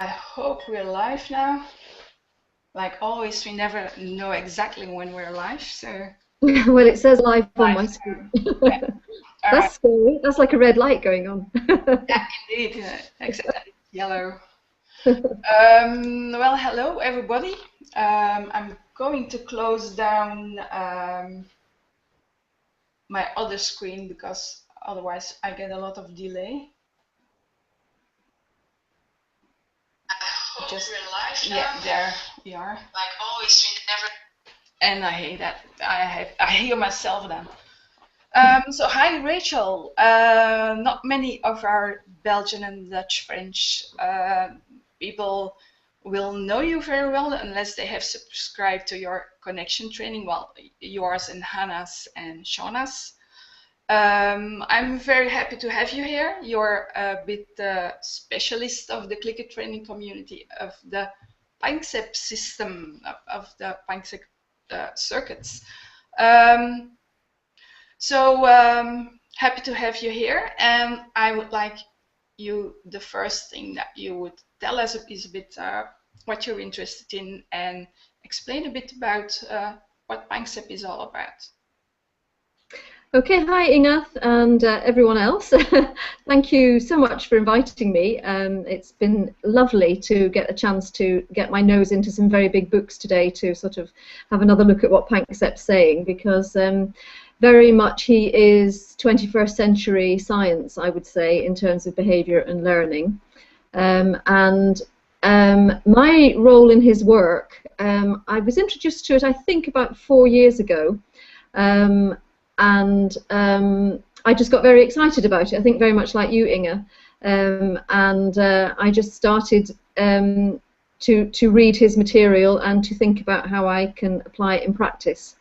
I hope we're live now. Like always, we never know exactly when we're live, so Well, it says live on my live. screen. Okay. All right. That's scary. That's like a red light going on. Yeah, indeed. Except that it's yellow. Well, hello everybody. I'm going to close down my other screen because otherwise I get a lot of delay. Just we're live now. Yeah, there we are. Like always, we never. And I hate that. I hear myself then. So hi Rachel. Not many of our Belgian and Dutch French people will know you very well unless they have subscribed to your connection training. Well, yours and Hannah's and Shauna's. I'm very happy to have you here. You're a bit specialist of the clicker training community of the Panksepp system of the Panksepp circuits. So happy to have you here, and I would like you, the first thing that you would tell us is a bit what you're interested in and explain a bit about what Panksepp is all about. Okay, hi Inge and everyone else. Thank you so much for inviting me. It's been lovely to get a chance to get my nose into some very big books today to sort of have another look at what Panksepp's saying, because very much he is 21st century science, I would say, in terms of behaviour and learning. My role in his work, I was introduced to it I think about 4 years ago. I just got very excited about it, I think very much like you, Inge. I just started to read his material and to think about how I can apply it in practice.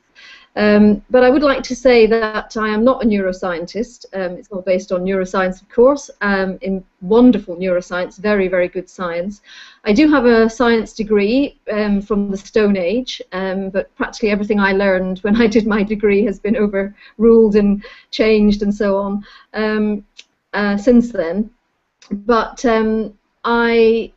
But I would like to say that I am not a neuroscientist. It's not based on neuroscience, of course, in wonderful neuroscience, very, very good science. I do have a science degree from the Stone Age, but practically everything I learned when I did my degree has been overruled and changed and so on since then. But I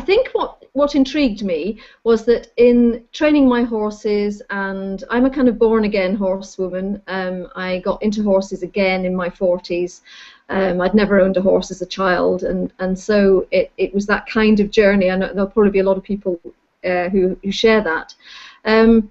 think what intrigued me was that in training my horses, and I'm a kind of born-again horsewoman. I got into horses again in my 40s. I'd never owned a horse as a child, and so it was that kind of journey. I know there'll probably be a lot of people who share that. And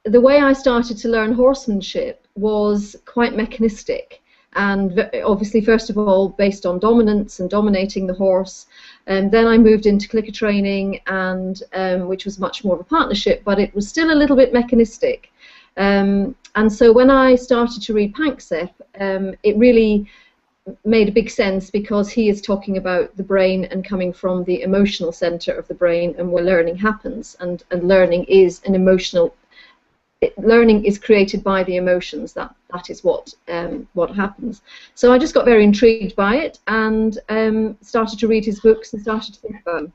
the way I started to learn horsemanship was quite mechanistic. And obviously, first of all, based on dominance and dominating the horse. And then I moved into clicker training, and which was much more of a partnership, but it was still a little bit mechanistic. And so when I started to read Panksepp, it really made a big sense, because he is talking about the brain and coming from the emotional center of the brain and where learning happens, and learning is an emotional. Learning is created by the emotions. That is what happens. So I just got very intrigued by it and started to read his books and started to think about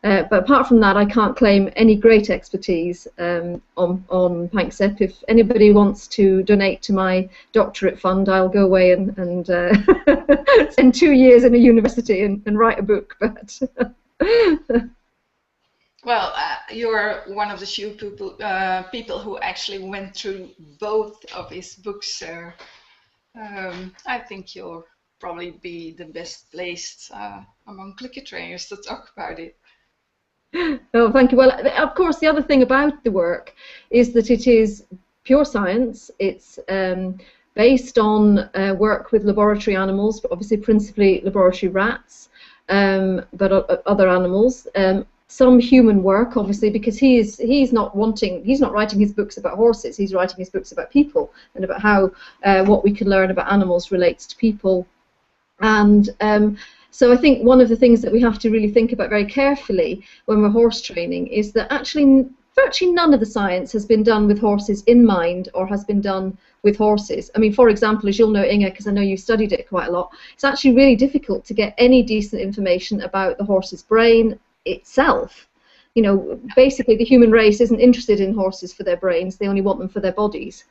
them. But apart from that, I can't claim any great expertise on Panksepp. If anybody wants to donate to my doctorate fund, I'll go away and spend 2 years in a university and write a book. But well, you're one of the few people who actually went through both of his books, so I think you'll probably be the best placed among clicker trainers to talk about it. Oh, thank you. Well, of course, the other thing about the work is that it is pure science. It's based on work with laboratory animals, but obviously principally laboratory rats, but other animals. Some human work, obviously, because he's not writing his books about horses. He's writing his books about people and about how what we can learn about animals relates to people. And so I think one of the things that we have to really think about very carefully when we're horse training is that actually virtually none of the science has been done with horses in mind, or has been done with horses. I mean, for example, as you'll know, Inge, because I know you studied it quite a lot, it's actually really difficult to get any decent information about the horse's brain itself. you know, basically the human race isn't interested in horses for their brains, they only want them for their bodies.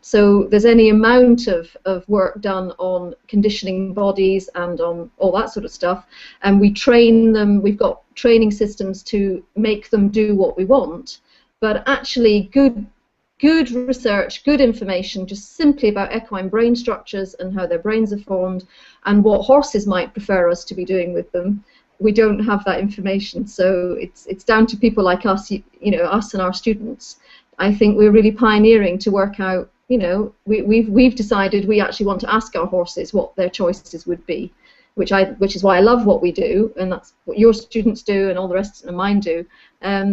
So there's any amount of work done on conditioning bodies and on all that sort of stuff, and we train them, we've got training systems to make them do what we want, but actually good research, good information just simply about equine brain structures and how their brains are formed and what horses might prefer us to be doing with them, we don't have that information. So it's down to people like us, you know, us and our students. I think we're really pioneering to work out, you know, we've decided we actually want to ask our horses what their choices would be, which is why I love what we do, and that's what your students do and all the rest of mine do.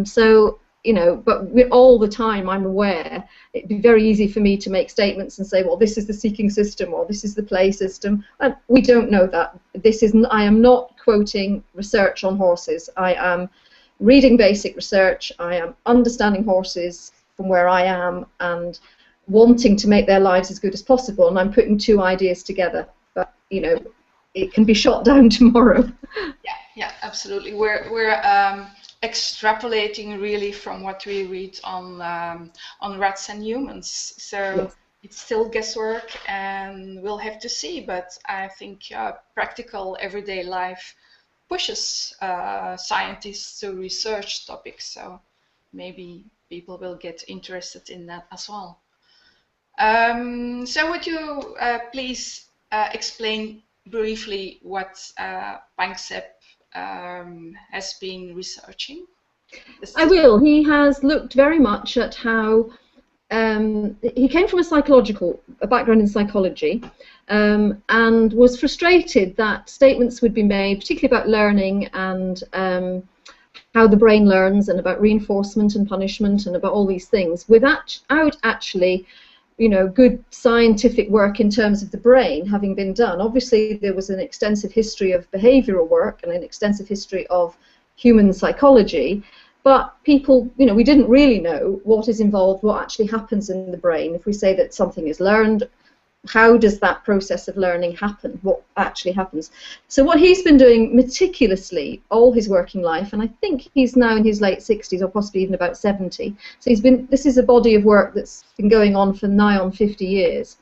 So, you know, but all the time I'm aware it'd be very easy for me to make statements and say, well, this is the seeking system or this is the play system, and we don't know that. I am not quoting research on horses. I am reading basic research. I am understanding horses from where I am and wanting to make their lives as good as possible, and I'm putting two ideas together, but you know, it can be shot down tomorrow. Yeah, absolutely. We're extrapolating really from what we read on rats and humans. So yes. It's still guesswork, and we'll have to see. But I think practical everyday life pushes scientists to research topics. So maybe people will get interested in that as well. So would you please explain briefly what Panksepp has been researching? I will. He has looked very much at how he came from a background in psychology, and was frustrated that statements would be made, particularly about learning and how the brain learns, and about reinforcement and punishment and about all these things, without actually, you know, good scientific work in terms of the brain having been done. Obviously, there was an extensive history of behavioral work and an extensive history of human psychology, but people, you know, we didn't really know what is involved, what actually happens in the brain. If we say that something is learned, how does that process of learning happen? What actually happens? So what he's been doing meticulously all his working life, and I think he's now in his late 60s or possibly even about 70. So this is a body of work that's been going on for nigh on 50 years.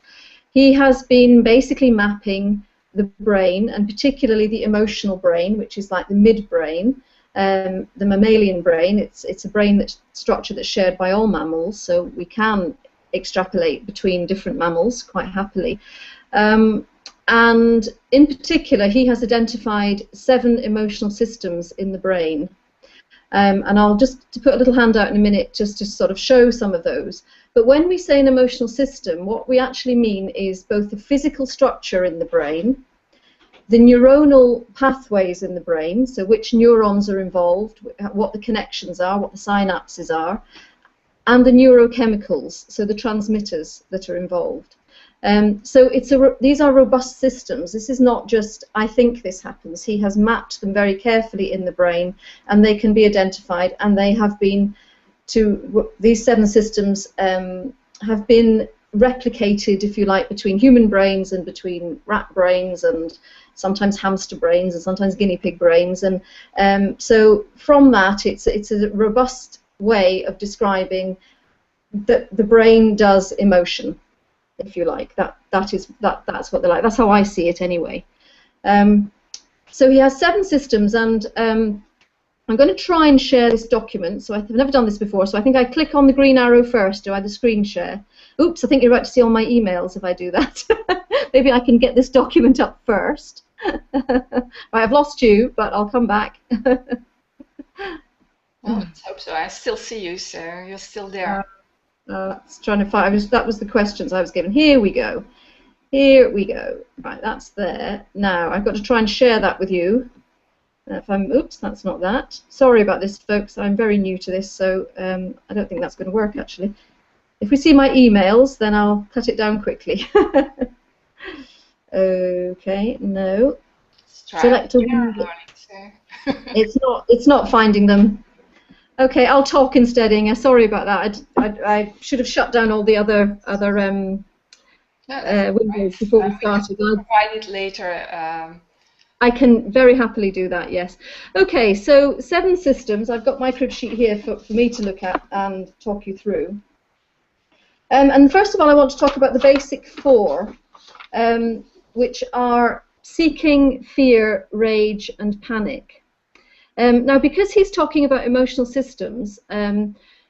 He has been basically mapping the brain, and particularly the emotional brain, which is like the midbrain, the mammalian brain. It's a brain structure that's shared by all mammals, so we can extrapolate between different mammals quite happily. And in particular, he has identified 7 emotional systems in the brain. And I'll just put a little handout in a minute just to sort of show some of those. But when we say an emotional system, what we actually mean is both the physical structure in the brain, the neuronal pathways in the brain, so which neurons are involved, what the connections are, what the synapses are, and the neurochemicals, so the transmitters that are involved. So these are robust systems. This is not just, I think this happens. He has mapped them very carefully in the brain, and they can be identified, and they have been these 7 systems have been replicated, if you like, between human brains and between rat brains and sometimes hamster brains and sometimes guinea pig brains. And so from that, it's a robust way of describing that the brain does emotion, if you like. That's what they're like. That's how I see it anyway. So he has 7 systems, and I'm going to try and share this document. So I've never done this before, so I think I click on the green arrow first. Do I the screen share? Oops, I think you're about to see all my emails if I do that. Maybe I can get this document up first. Right, I've lost you, but I'll come back. Well, let's hope so. I still see you, so you're still there. Trying to find. That was the questions I was given. Here we go. Here we go. Right, that's there. Now I've got to try and share that with you. Oops, that's not that. Sorry about this, folks. I'm very new to this, so I don't think that's going to work actually. If we see my emails, then I'll cut it down quickly. Okay, no. Select a window. It's not finding them. Okay, I'll talk instead, Inge. Sorry about that. I should have shut down all the other windows before we started. I'll provide it later. I can very happily do that, yes. Okay, so 7 systems. I've got my crib sheet here for me to look at and talk you through. And first of all, I want to talk about the basic 4, which are seeking, fear, rage, and panic. Now, because he's talking about emotional systems,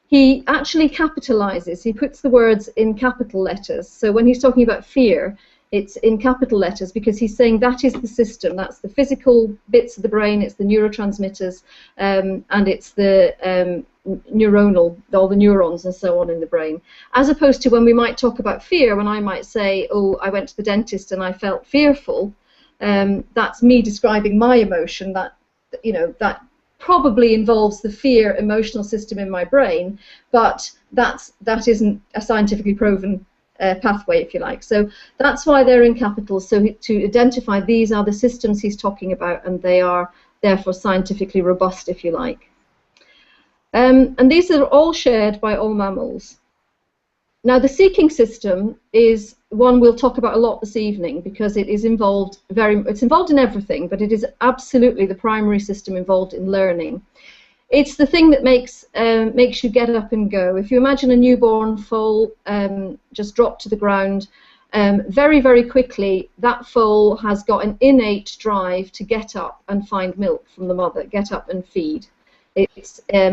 he actually capitalizes. He puts the words in capital letters. So when he's talking about fear, it's in capital letters because he's saying that is the system. That's the physical bits of the brain. It's the neurotransmitters, and it's the neuronal, all the neurons and so on in the brain. As opposed to when we might talk about fear, when I might say, oh, I went to the dentist and I felt fearful. That's me describing my emotion. That, you know, that probably involves the fear emotional system in my brain, but that isn't a scientifically proven pathway, if you like. So that's why they're in capitals, so to identify these are the systems he's talking about, and they are therefore scientifically robust, if you like. And these are all shared by all mammals. Now, the seeking system is one we'll talk about a lot this evening because it is involved it's involved in everything, but it is absolutely the primary system involved in learning. It's the thing that makes you get up and go. If you imagine a newborn foal just drop to the ground, very, very quickly that foal has got an innate drive to get up and find milk from the mother, get up and feed.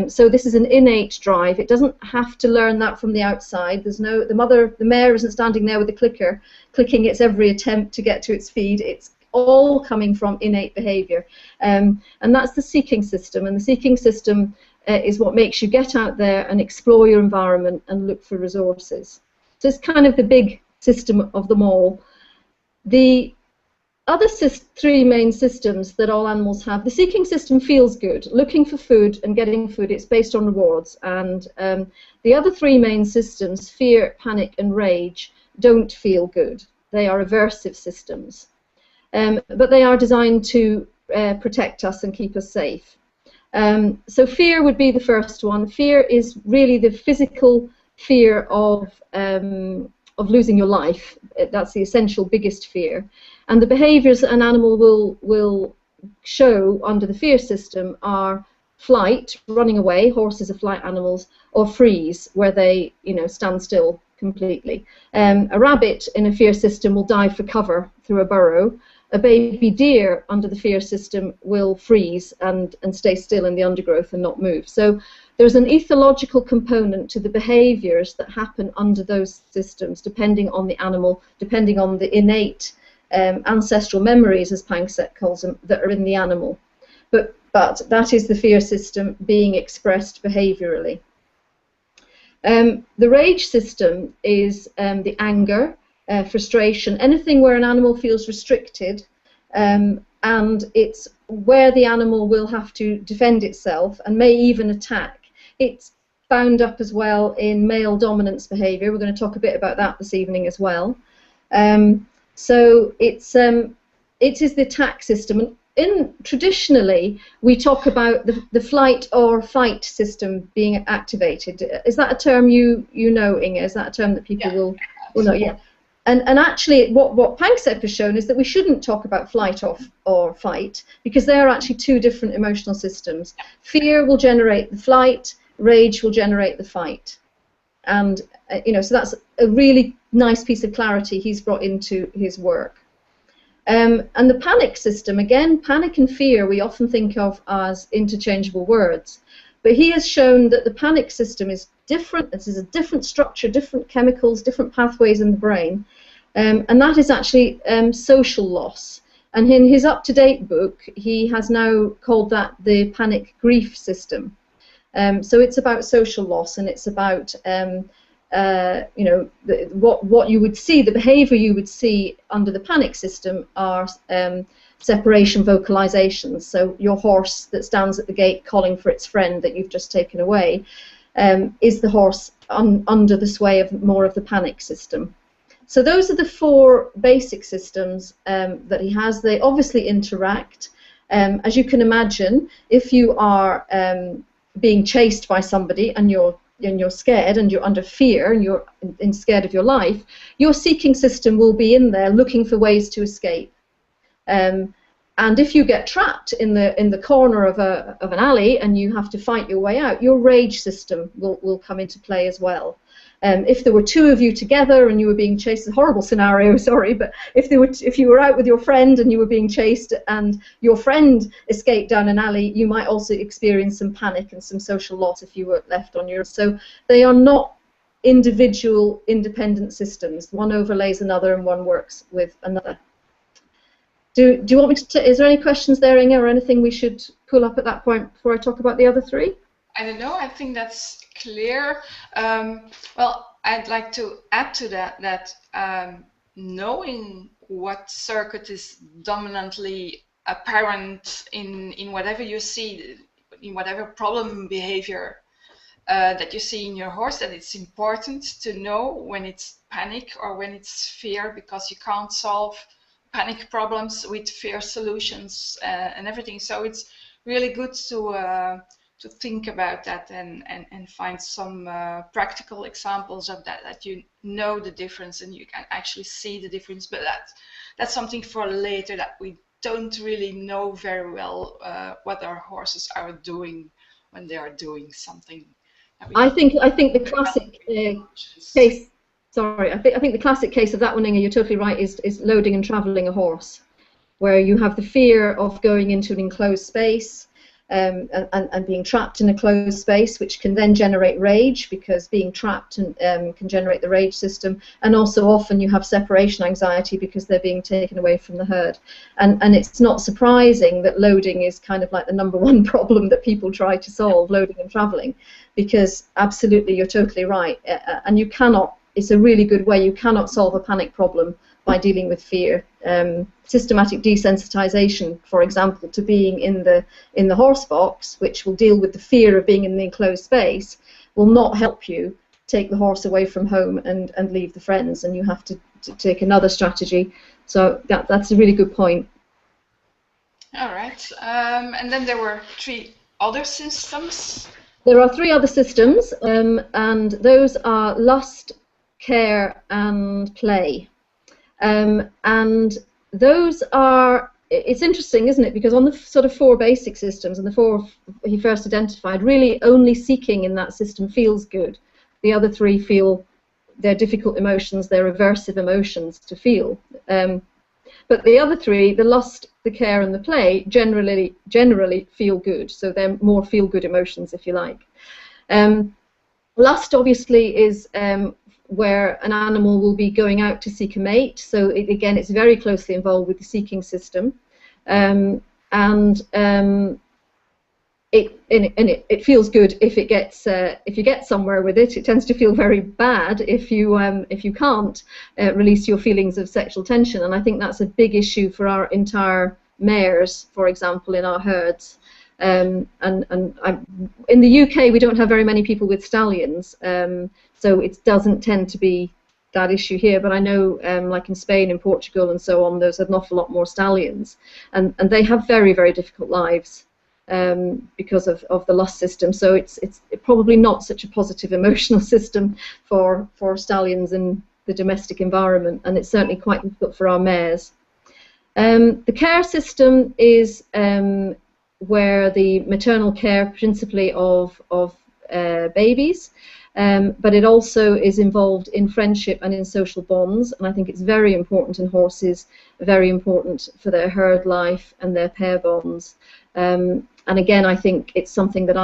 So this is an innate drive. It doesn't have to learn that from the outside. The mare isn't standing there with a clicker, clicking its every attempt to get to its feed. It's all coming from innate behavior, and that's the seeking system. And the seeking system is what makes you get out there and explore your environment and look for resources. So it's kind of the big system of them all. The other 3 main systems that all animals have, the seeking system feels good. Looking for food and getting food, it's based on rewards. And the other 3 main systems, fear, panic, and rage, don't feel good. They are aversive systems. But they are designed to protect us and keep us safe. So fear would be the first one. Fear is really the physical fear of losing your life. That's the essential biggest fear. And the behaviors an animal will show under the fear system are flight, running away, horses are flight animals, or freeze, where they stand still completely. A rabbit in a fear system will dive for cover through a burrow. A baby deer under the fear system will freeze and stay still in the undergrowth and not move. So there's an ethological component to the behaviors that happen under those systems, depending on the animal, depending on the innate ancestral memories, as Panksepp calls them, that are in the animal. But that is the fear system being expressed behaviorally. The rage system is the anger, frustration, anything where an animal feels restricted, and it's where the animal will have to defend itself and may even attack. It's bound up as well in male dominance behavior. We're going to talk a bit about that this evening as well. So it is the attack system. And traditionally, we talk about the flight or fight system being activated. Is that a term you know, Inge? Is that a term that people will know? Yeah. And actually, what Panksepp has shown is that we shouldn't talk about flight or fight, because they are actually 2 different emotional systems. Fear will generate the flight, rage will generate the fight. And so that's a really nice piece of clarity he's brought into his work. And the panic system, again, panic and fear we often think of as interchangeable words. But he has shown that the panic system is different. This is a different structure, different chemicals, different pathways in the brain. And that is actually social loss. And in his up-to-date book, he has now called that the panic grief system. So it's about social loss, and it's about what you would see, the behavior you would see under the panic system are separation vocalizations. So your horse that stands at the gate calling for its friend that you've just taken away is the horse under the sway of more of the panic system. So those are the 4 basic systems that he has. They obviously interact. As you can imagine, if you are being chased by somebody and you're scared and you're under fear and you're scared of your life, your seeking system will be in there looking for ways to escape. And And if you get trapped in the corner of an alley and you have to fight your way out, your rage system will come into play as well. If there were two of you together and you were being chased, a horrible scenario, sorry, but if you were out with your friend and you were being chased and your friend escaped down an alley, you might also experience some panic and some social loss if you were left on your own. So they are not individual, independent systems. One overlays another and one works with another. Do you want me to? Is there any questions there, Inge, or anything we should pull up at that point before I talk about the other three? I don't know. I think that's clear. Well, I'd like to add to that knowing what circuit is dominantly apparent in whatever you see, in whatever problem behavior that you see in your horse, that it's important to know when it's panic or when it's fear, because you can't solve panic problems with fear solutions and everything. So it's really good to think about that and find some practical examples of that you know the difference and you can actually see the difference. But that's something for later, that we don't really know very well what our horses are doing when they are doing something. I think the classic case. Sorry, I think the classic case of that one, Inge, you're totally right, is loading and travelling a horse, where you have the fear of going into an enclosed space and being trapped in a closed space, which can then generate rage, because being trapped can generate the rage system, and also often you have separation anxiety because they're being taken away from the herd. And it's not surprising that loading is kind of like the #1 problem that people try to solve, loading and travelling, because absolutely, you're totally right, and you cannot. It's a really good way. You cannot solve a panic problem by dealing with fear. Systematic desensitization, for example, to being in the horse box, which will deal with the fear of being in the enclosed space, will not help you take the horse away from home and leave the friends, and you have to take another strategy. So that's a really good point. All right. And then there were 3 other systems. There are 3 other systems, and those are lust, care, and play. And those are, it's interesting, isn't it, because on the sort of 4 basic systems, and the 4 he first identified, really only seeking in that system feels good. The other 3 feel they're difficult emotions, they're aversive emotions to feel. But the other 3, the lust, the care, and the play, generally feel good. So they're more feel-good emotions, if you like. Lust, obviously, is where an animal will be going out to seek a mate. So again, it's very closely involved with the seeking system, and it feels good if it gets if you get somewhere with it. It tends to feel very bad if you can't release your feelings of sexual tension, and I think that's a big issue for our entire mares, for example, in our herds. In the UK, we don't have very many people with stallions, so it doesn't tend to be that issue here. But I know, like in Spain and Portugal and so on, there's an awful lot more stallions, and they have very, very difficult lives because of the lust system. So it's probably not such a positive emotional system for stallions in the domestic environment, and it's certainly quite difficult for our mares. The care system is where the maternal care principally of babies, but it also is involved in friendship and in social bonds, and I think it's very important in horses, very important for their herd life and their pair bonds. And again, I think it's something that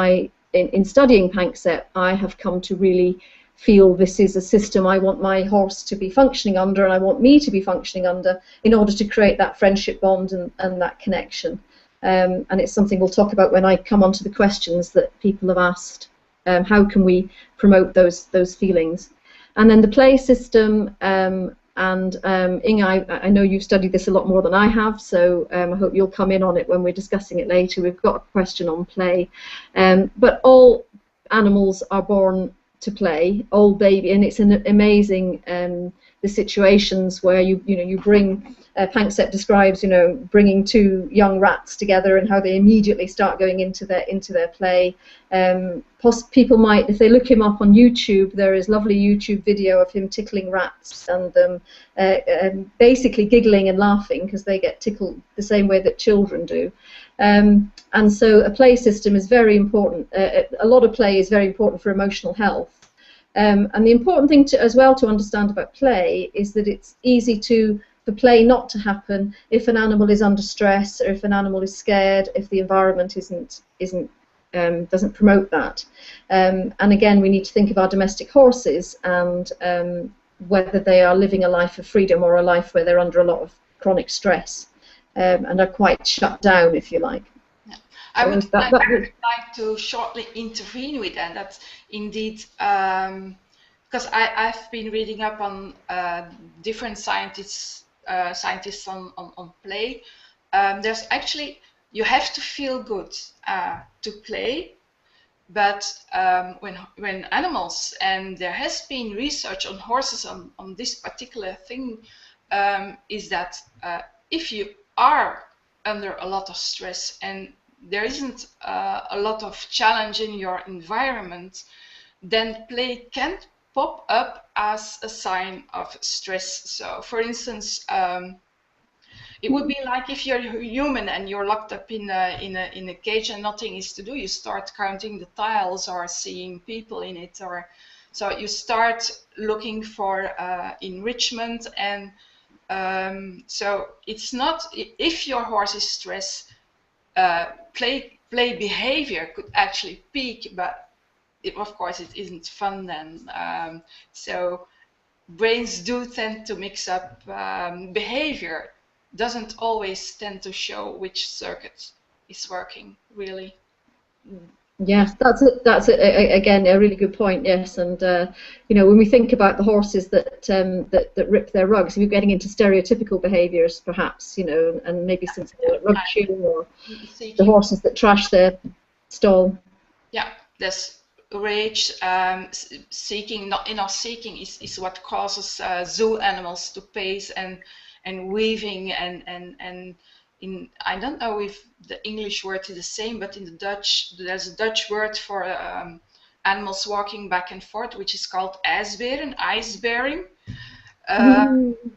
in studying Panksepp, I have come to really feel this is a system I want my horse to be functioning under, and I want me to be functioning under, in order to create that friendship bond and that connection. And it's something we'll talk about when I come on to the questions that people have asked. How can we promote those feelings? And then the play system, Inge, I know you've studied this a lot more than I have, so I hope you'll come in on it when we're discussing it later. We've got a question on play. But all animals are born to play, all baby, and it's an amazing, the the situations where you bring. Panksepp describes, bringing two young rats together and how they immediately start going into their play. People might, if they look him up on YouTube, there is lovely YouTube video of him tickling rats and basically giggling and laughing because they get tickled the same way that children do. And so a play system is very important. A lot of play is very important for emotional health. And the important thing as well to understand about play is that it's easy for play not to happen if an animal is under stress or if an animal is scared, if the environment doesn't promote that. And again, we need to think of our domestic horses and whether they are living a life of freedom or a life where they're under a lot of chronic stress and are quite shut down, if you like. Yeah. I would like to shortly intervene with that. That's indeed because I've been reading up on different scientists on play. There's actually, you have to feel good to play, but when animals, and there has been research on horses on this particular thing, is that if you are under a lot of stress and there isn't a lot of challenge in your environment, then play can pop up as a sign of stress. So, for instance, it would be like if you're human and you're locked up in a cage and nothing is to do. You start counting the tiles or seeing people in it, or so you start looking for enrichment. And so it's not, if your horse is stressed, play behavior could actually peak, but of course it isn't fun then. So brains do tend to mix up. Behavior doesn't always tend to show which circuit is working really. Yes, that's again a really good point. Yes, and when we think about the horses that rip their rugs, we're getting into stereotypical behaviours, perhaps, and maybe some rug chewing, or the horses that trash their stall. Yeah, there's rage, seeking, not enough seeking is what causes zoo animals to pace and weaving and in, I don't know if the English word is the same, but in the Dutch, there's a Dutch word for animals walking back and forth, which is called ijsberen,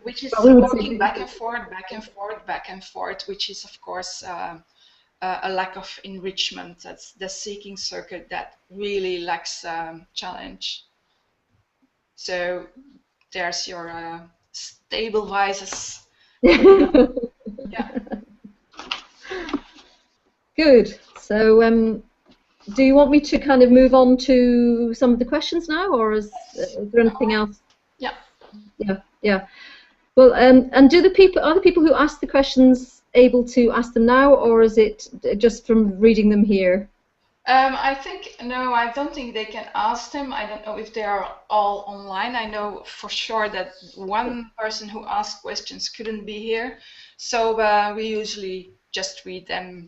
which is walking back and forth, back and forth, back and forth, which is, of course, a lack of enrichment. That's the seeking circuit that really lacks challenge. So there's your stabilizers. Yeah. Good. So, do you want me to kind of move on to some of the questions now, or is there anything else? Yeah. Yeah. Well, and are the people who ask the questions able to ask them now, or is it just from reading them here? I think, no, I don't think they can ask them. I don't know if they are all online. I know for sure that one person who asked questions couldn't be here. So we usually just read them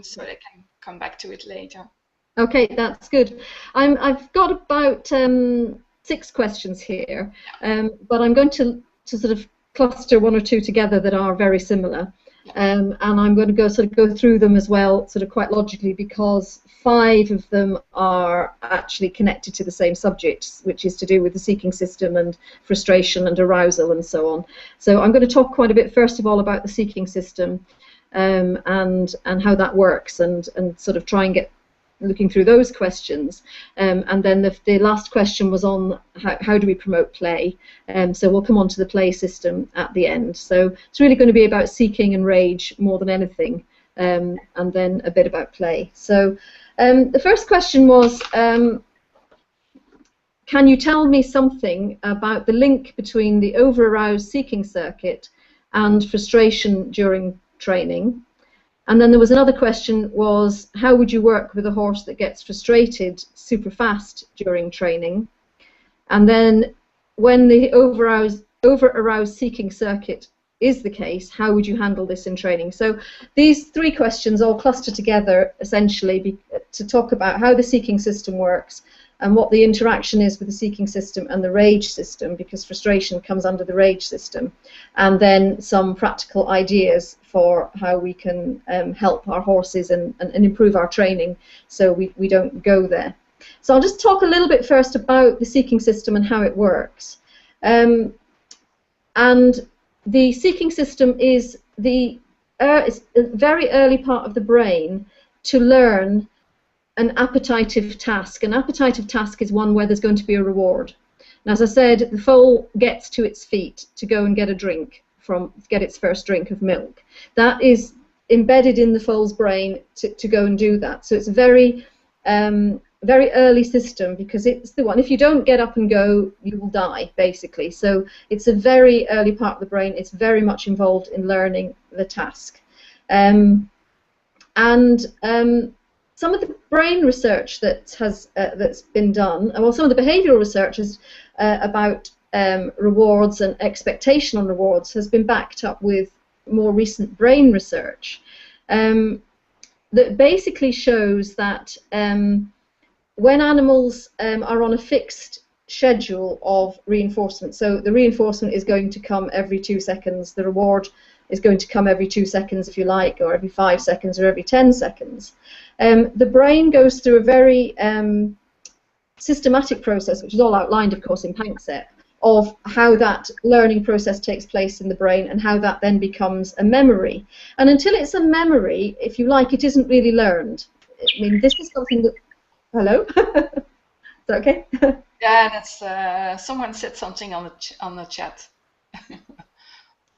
so they can come back to it later. Okay, that's good. I've got about 6 questions here, but I'm going to sort of cluster one or two together that are very similar. And I'm going to go through them as well, sort of quite logically, because 5 of them are actually connected to the same subject, which is to do with the seeking system and frustration and arousal and so on. So I'm going to talk quite a bit, first of all, about the seeking system and how that works, and sort of try and get looking through those questions. And then the last question was on how do we promote play. So we'll come on to the play system at the end. So it's really going to be about seeking and rage more than anything, and then a bit about play. So the first question was, can you tell me something about the link between the over-aroused seeking circuit and frustration during training? And then there was another question, was how would you work with a horse that gets frustrated super fast during training? And then when the over-aroused seeking circuit is the case, how would you handle this in training? So these 3 questions all cluster together essentially to talk about how the seeking system works, and what the interaction is with the seeking system and the rage system, because frustration comes under the rage system, and then some practical ideas for how we can help our horses and improve our training so we don't go there. So I'll just talk a little bit first about the seeking system and how it works. And the seeking system is it's a very early part of the brain to learn an appetitive task. An appetitive task is one where there's going to be a reward. And as I said, the foal gets to its feet to go and get a drink, get its first drink of milk. That is embedded in the foal's brain to go and do that. So it's a very early system, because it's the one, if you don't get up and go, you will die, basically. So it's a very early part of the brain. It's very much involved in learning the task. Some of the brain research that's been done, well, some of the behavioural research about rewards and expectation on rewards has been backed up with more recent brain research that basically shows that when animals are on a fixed schedule of reinforcement, so the reinforcement is going to come every 2 seconds, the reward is going to come every 2 seconds, if you like, or every 5 seconds, or every 10 seconds. The brain goes through a very systematic process, which is all outlined, of course, in Panksepp, of how that learning process takes place in the brain and how that then becomes a memory. And until it's a memory, if you like, it isn't really learned. I mean, this is something that... Hello? Is that okay? Yeah, that's someone said something on the chat.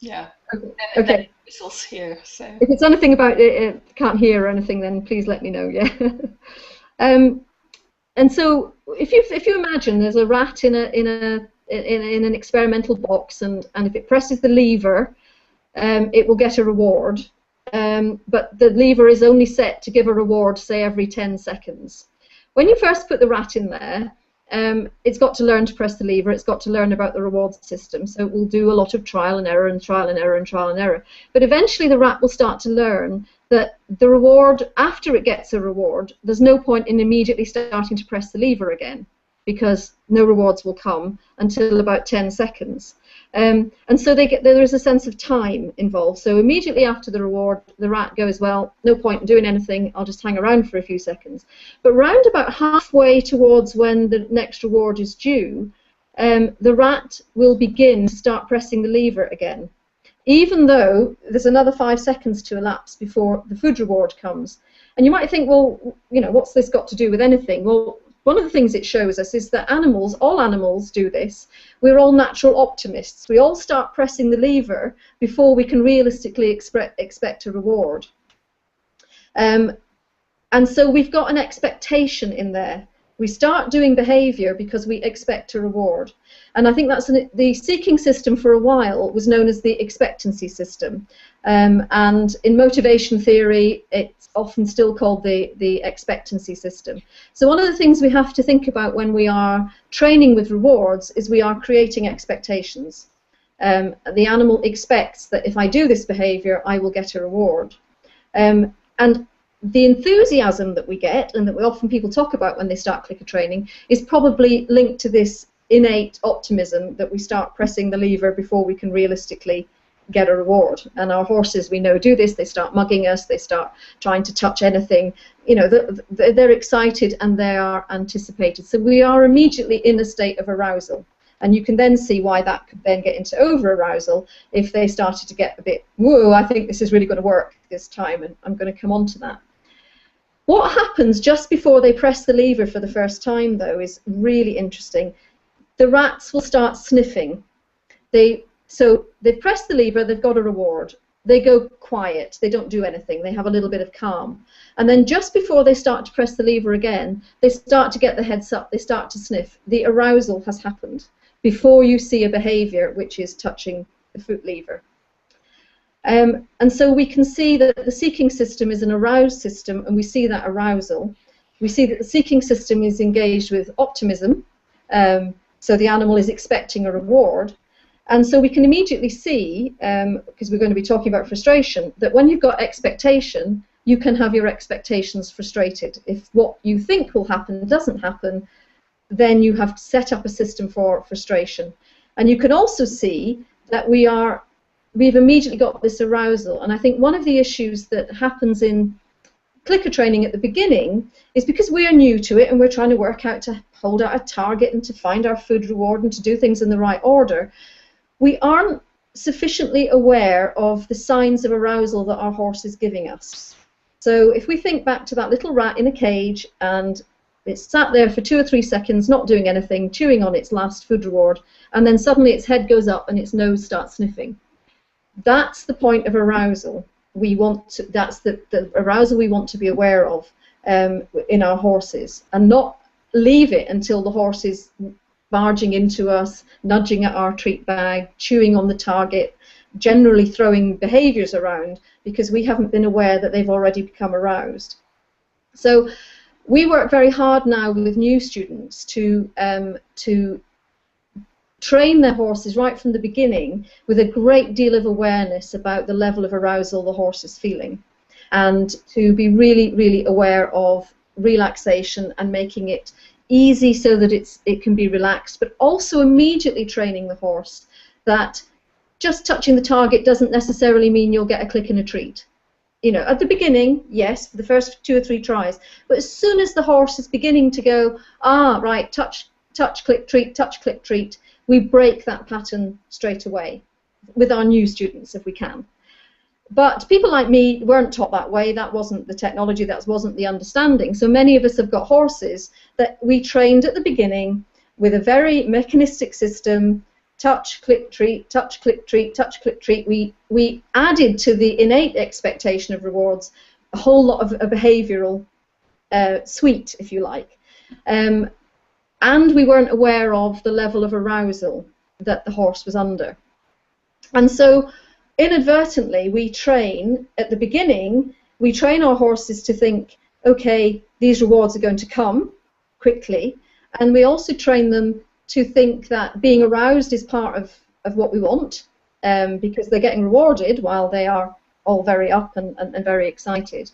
Yeah. Okay. Whistles here. So if it's anything about can't hear or anything, then please let me know. Yeah. And so if you imagine there's a rat in an experimental box, and if it presses the lever, it will get a reward. But the lever is only set to give a reward, say, every 10 seconds. When you first put the rat in there, it's got to learn to press the lever, it's got to learn about the reward system, so it will do a lot of trial and error and trial and error and trial and error. But eventually the rat will start to learn that the reward, after it gets a reward, there's no point in immediately starting to press the lever again, because no rewards will come until about 10 seconds. And so there is a sense of time involved. So immediately after the reward, the rat goes, well, no point in doing anything, I'll just hang around for a few seconds. But round about halfway towards when the next reward is due, the rat will begin to start pressing the lever again, even though there's another 5 seconds to elapse before the food reward comes. And you might think, well, you know, what's this got to do with anything? Well, one of the things it shows us is that animals, all animals do this. We're all natural optimists. We all start pressing the lever before we can realistically expect a reward. And so we've got an expectation in there. We start doing behaviour because we expect a reward. And I think that's the seeking system for a while was known as the expectancy system. And in motivation theory, it's often still called the expectancy system. So one of the things we have to think about when we are training with rewards is we are creating expectations. The animal expects that if I do this behaviour, I will get a reward. And the enthusiasm that we get, and that often people talk about when they start clicker training, is probably linked to this innate optimism that we start pressing the lever before we can realistically get a reward. And our horses, we know, do this. They start mugging us, they start trying to touch anything. You know, they're excited and they are anticipated. So we are immediately in a state of arousal. And you can then see why that could then get into over-arousal if they started to get a bit, whoa, I think this is really going to work this time, and I'm going to come on to that. What happens just before they press the lever for the first time, though, is really interesting. The rats will start sniffing. So they've pressed the lever, they've got a reward. They go quiet, they don't do anything, they have a little bit of calm. And then just before they start to press the lever again, they start to get the heads up, they start to sniff. The arousal has happened before you see a behaviour which is touching the foot lever. And so we can see that the seeking system is an aroused system, and we see that arousal. We see that the seeking system is engaged with optimism, so the animal is expecting a reward. And so we can immediately see, because we're going to be talking about frustration, that when you've got expectation, you can have your expectations frustrated. If what you think will happen doesn't happen, then you have set up a system for frustration. And you can also see that we've immediately got this arousal. And I think one of the issues that happens in clicker training at the beginning is because we're new to it and we're trying to work out to hold out a target and to find our food reward and to do things in the right order, we aren't sufficiently aware of the signs of arousal that our horse is giving us. So if we think back to that little rat in a cage and it's sat there for 2 or 3 seconds not doing anything, chewing on its last food reward, and then suddenly its head goes up and its nose starts sniffing. That's the point of arousal. That's the arousal we want to be aware of in our horses, and not leave it until the horse is barging into us, nudging at our treat bag, chewing on the target, generally throwing behaviours around because we haven't been aware that they've already become aroused. So we work very hard now with new students to train their horses right from the beginning with a great deal of awareness about the level of arousal the horse is feeling, and to be really, really aware of relaxation and making it easy so that it can be relaxed, but also immediately training the horse that just touching the target doesn't necessarily mean you'll get a click and a treat. You know, at the beginning, yes, for the first 2 or 3 tries, but as soon as the horse is beginning to go, right, touch, click, treat, we break that pattern straight away with our new students if we can. But people like me weren't taught that way. That wasn't the technology, that wasn't the understanding. So many of us have got horses that we trained at the beginning with a very mechanistic system, touch, click, treat, touch, click, treat, touch, click, treat. We added to the innate expectation of rewards a whole lot of a behavioural suite, if you like. And we weren't aware of the level of arousal that the horse was under. And so inadvertently we train, at the beginning, we train our horses to think, okay, these rewards are going to come quickly, and we also train them to think that being aroused is part of what we want, because they're getting rewarded while they are all very up and very excited.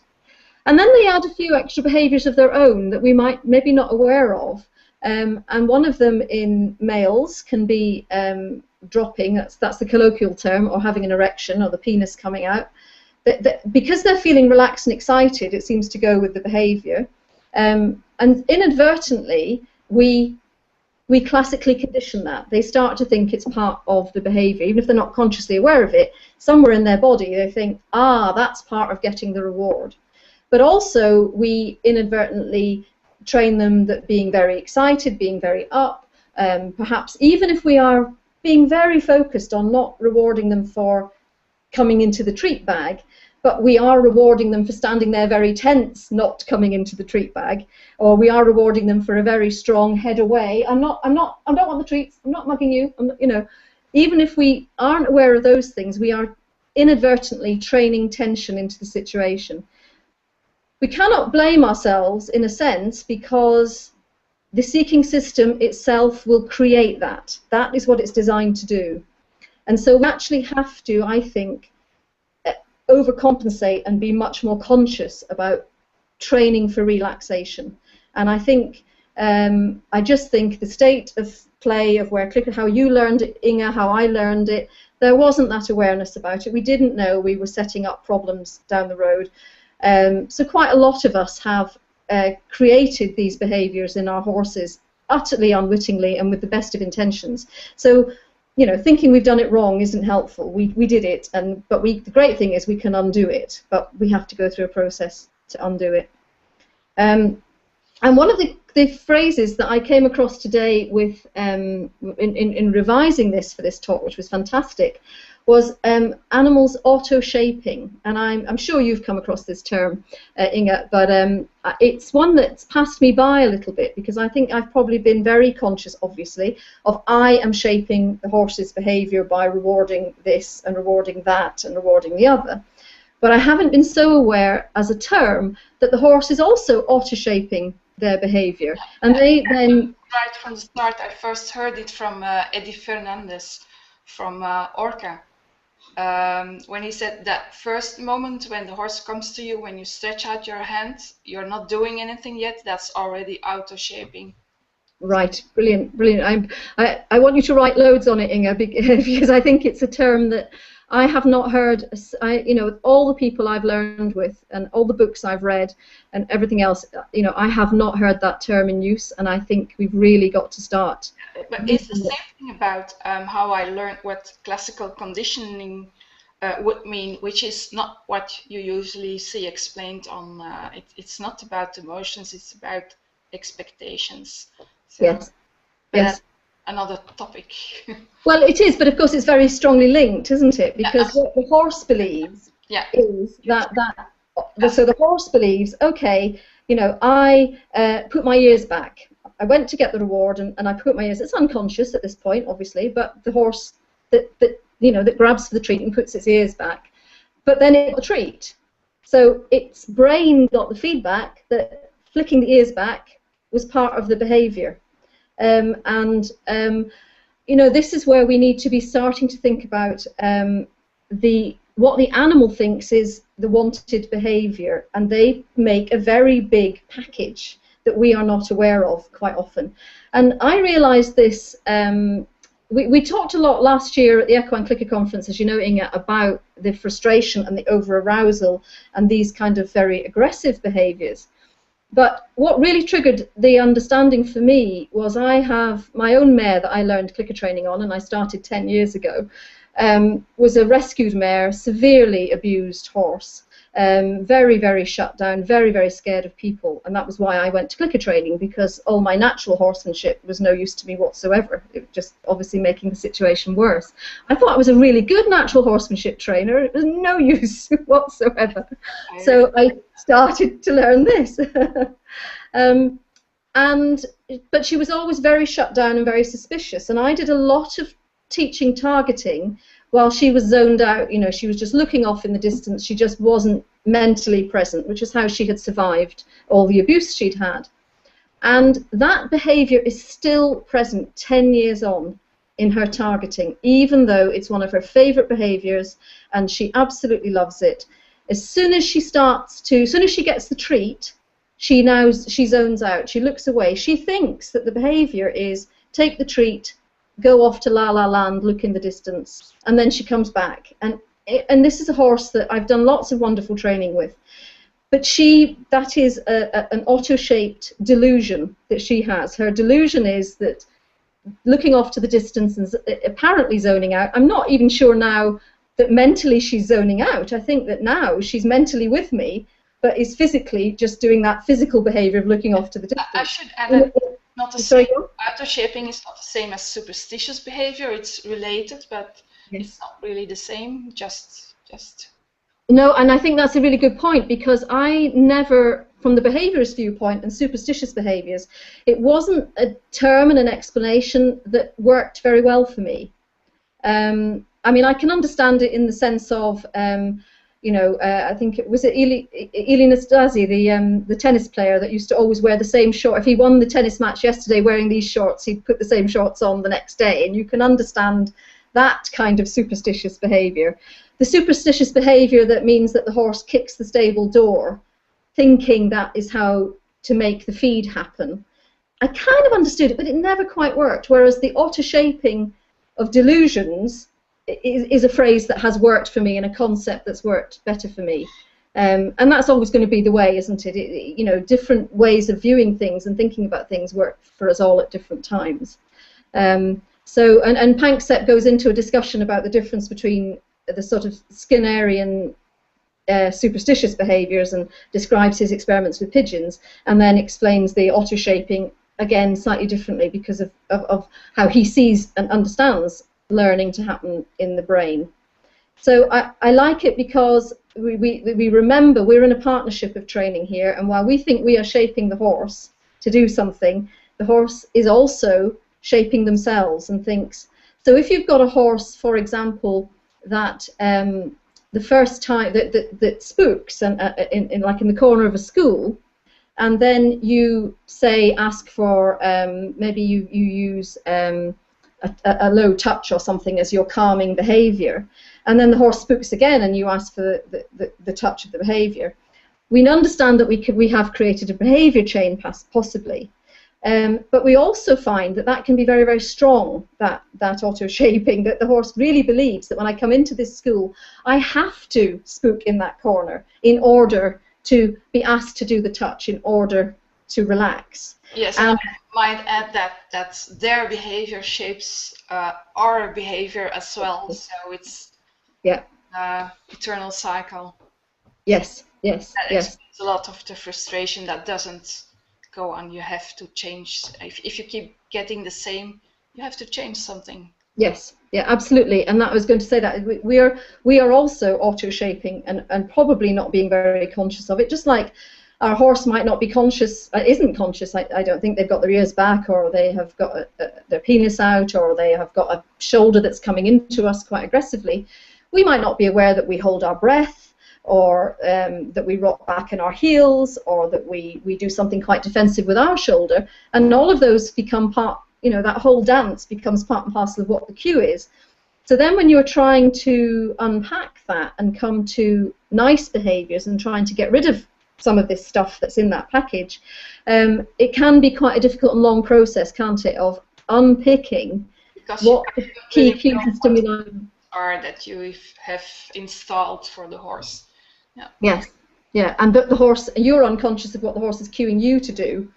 And then they add a few extra behaviours of their own that we might maybe not aware of. And one of them in males can be dropping, that's the colloquial term, or having an erection, or the penis coming out. Because they're feeling relaxed and excited, it seems to go with the behaviour. And inadvertently, we classically condition that. They start to think it's part of the behaviour, even if they're not consciously aware of it. Somewhere in their body, they think, that's part of getting the reward. But also, we inadvertently train them that being very excited, being very up, perhaps even if we are being very focused on not rewarding them for coming into the treat bag, but we are rewarding them for standing there very tense, not coming into the treat bag, or we are rewarding them for a very strong head away. I don't want the treats. I'm not mugging you. I'm not, you know, even if we aren't aware of those things, we are inadvertently training tension into the situation. We cannot blame ourselves, in a sense, because the seeking system itself will create that. That is what it's designed to do. And so we actually have to, I think, overcompensate and be much more conscious about training for relaxation. And I think, I just think the state of play of where clicker, how you learned it, Inge, how I learned it, there wasn't that awareness about it. We didn't know we were setting up problems down the road. So quite a lot of us have created these behaviours in our horses utterly unwittingly and with the best of intentions. So, you know, thinking we've done it wrong isn't helpful. We did it, but the great thing is we can undo it, but we have to go through a process to undo it. And one of the phrases that I came across today with in revising this for this talk, which was fantastic, was animals auto-shaping, and I'm sure you've come across this term, Inge, but it's one that's passed me by a little bit because I think I've probably been very conscious, obviously, of I am shaping the horse's behaviour by rewarding this and rewarding that and rewarding the other. But I haven't been so aware as a term that the horse is also auto-shaping their behaviour. And they then... Right from the start, I first heard it from Eddie Fernandez from Orca. When he said that first moment when the horse comes to you, when you stretch out your hand, you're not doing anything yet, that's already auto-shaping. Right, brilliant, brilliant. I want you to write loads on it, Inge, because I think it's a term that I have not heard. You know, all the people I've learned with and all the books I've read and everything else, you know, I have not heard that term in use, and I think we've really got to start. But it's the same thing about how I learned what classical conditioning would mean, which is not what you usually see explained on. It's not about emotions; it's about expectations. So, yes. Yes. Another topic. Well, it is, but of course it's very strongly linked, isn't it? Because what the horse believes is so the horse believes, okay, you know, I put my ears back. I went to get the reward, and I put my ears. It's unconscious at this point, obviously, but the horse that you know that grabs for the treat and puts its ears back, but then it got the treat. So its brain got the feedback that flicking the ears back was part of the behaviour. You know, this is where we need to be starting to think about what the animal thinks is the wanted behaviour, and they make a very big package that we are not aware of quite often. And I realised this. We talked a lot last year at the Echo and Clicker conference, as you know, Inge, about the frustration and the over-arousal and these kind of very aggressive behaviours. But what really triggered the understanding for me was I have my own mare that I learned clicker training on, and I started 10 years ago, was a rescued mare, severely abused horse, very, very shut down, very, very scared of people, and that was why I went to clicker training, because all my natural horsemanship was no use to me whatsoever. It was just obviously making the situation worse. I thought I was a really good natural horsemanship trainer. It was no use whatsoever. So I started to learn this. But she was always very shut down and very suspicious, and I did a lot of teaching targeting while she was zoned out. You know, she was just looking off in the distance. She just wasn't mentally present, which is how she had survived all the abuse she'd had. And that behaviour is still present 10 years on in her targeting, even though it's one of her favourite behaviours and she absolutely loves it. As soon as she gets the treat, she zones out, she looks away. She thinks that the behaviour is take the treat, go off to La La Land, look in the distance, and then she comes back. And this is a horse that I've done lots of wonderful training with. But that is an auto-shaped delusion that she has. Her delusion is that looking off to the distance and apparently zoning out. I'm not even sure now that mentally she's zoning out. I think that now she's mentally with me, but is physically just doing that physical behaviour of looking off to the distance. I should add that not the same. Auto-shaping is not the same as superstitious behaviour. It's related, but it's not really the same. Just. No, and I think that's a really good point, because I never, from the behaviourist viewpoint and superstitious behaviours, it wasn't a term and an explanation that worked very well for me. I mean, I can understand it in the sense of, you know, I think it was Ilie Nastase, the tennis player that used to always wear the same short. If he won the tennis match yesterday wearing these shorts, he'd put the same shorts on the next day, and you can understand that kind of superstitious behaviour. The superstitious behaviour that means that the horse kicks the stable door, thinking that is how to make the feed happen. I kind of understood it, but it never quite worked, whereas the auto-shaping of delusions is a phrase that has worked for me and a concept that's worked better for me. And that's always going to be the way, isn't it? You know, different ways of viewing things and thinking about things work for us all at different times. And Panksepp goes into a discussion about the difference between the sort of Skinnerian superstitious behaviours and describes his experiments with pigeons, and then explains the auto-shaping again slightly differently because of how he sees and understands learning to happen in the brain. So I like it because we remember we're in a partnership of training here, and while we think we are shaping the horse to do something, the horse is also shaping themselves and thinks. So if you've got a horse, for example, that the first time that spooks and like in the corner of a school, and then you say ask for maybe you use a low touch or something as your calming behaviour, and then the horse spooks again and you ask for the touch of the behaviour. We understand that we have created a behaviour chain possibly, But we also find that that can be very, very strong, that auto-shaping, that the horse really believes that when I come into this school, I have to spook in that corner in order to be asked to do the touch, in order to relax. Yes, and I might add that their behavior shapes our behavior as well. So it's eternal cycle. Yes, yes, that yes. explains a lot of the frustration that doesn't go on. You have to change. If you keep getting the same, you have to change something. Yes, yeah, absolutely. And that I was going to say that we are also auto-shaping and probably not being very conscious of it. Just like our horse might not be conscious, isn't conscious. I don't think they've got their ears back, or they have got their penis out, or they have got a shoulder that's coming into us quite aggressively. We might not be aware that we hold our breath, or that we rock back in our heels, or that we do something quite defensive with our shoulder, and all of those become part, that whole dance becomes part and parcel of what the cue is. So then when you're trying to unpack that and come to nice behaviours and trying to get rid of some of this stuff that's in that package, it can be quite a difficult and long process, can't it, of unpicking what the key cues and stimuli are that you have installed for the horse. Yeah. Yes, yeah, and the horse, you're unconscious of what the horse is cueing you to do.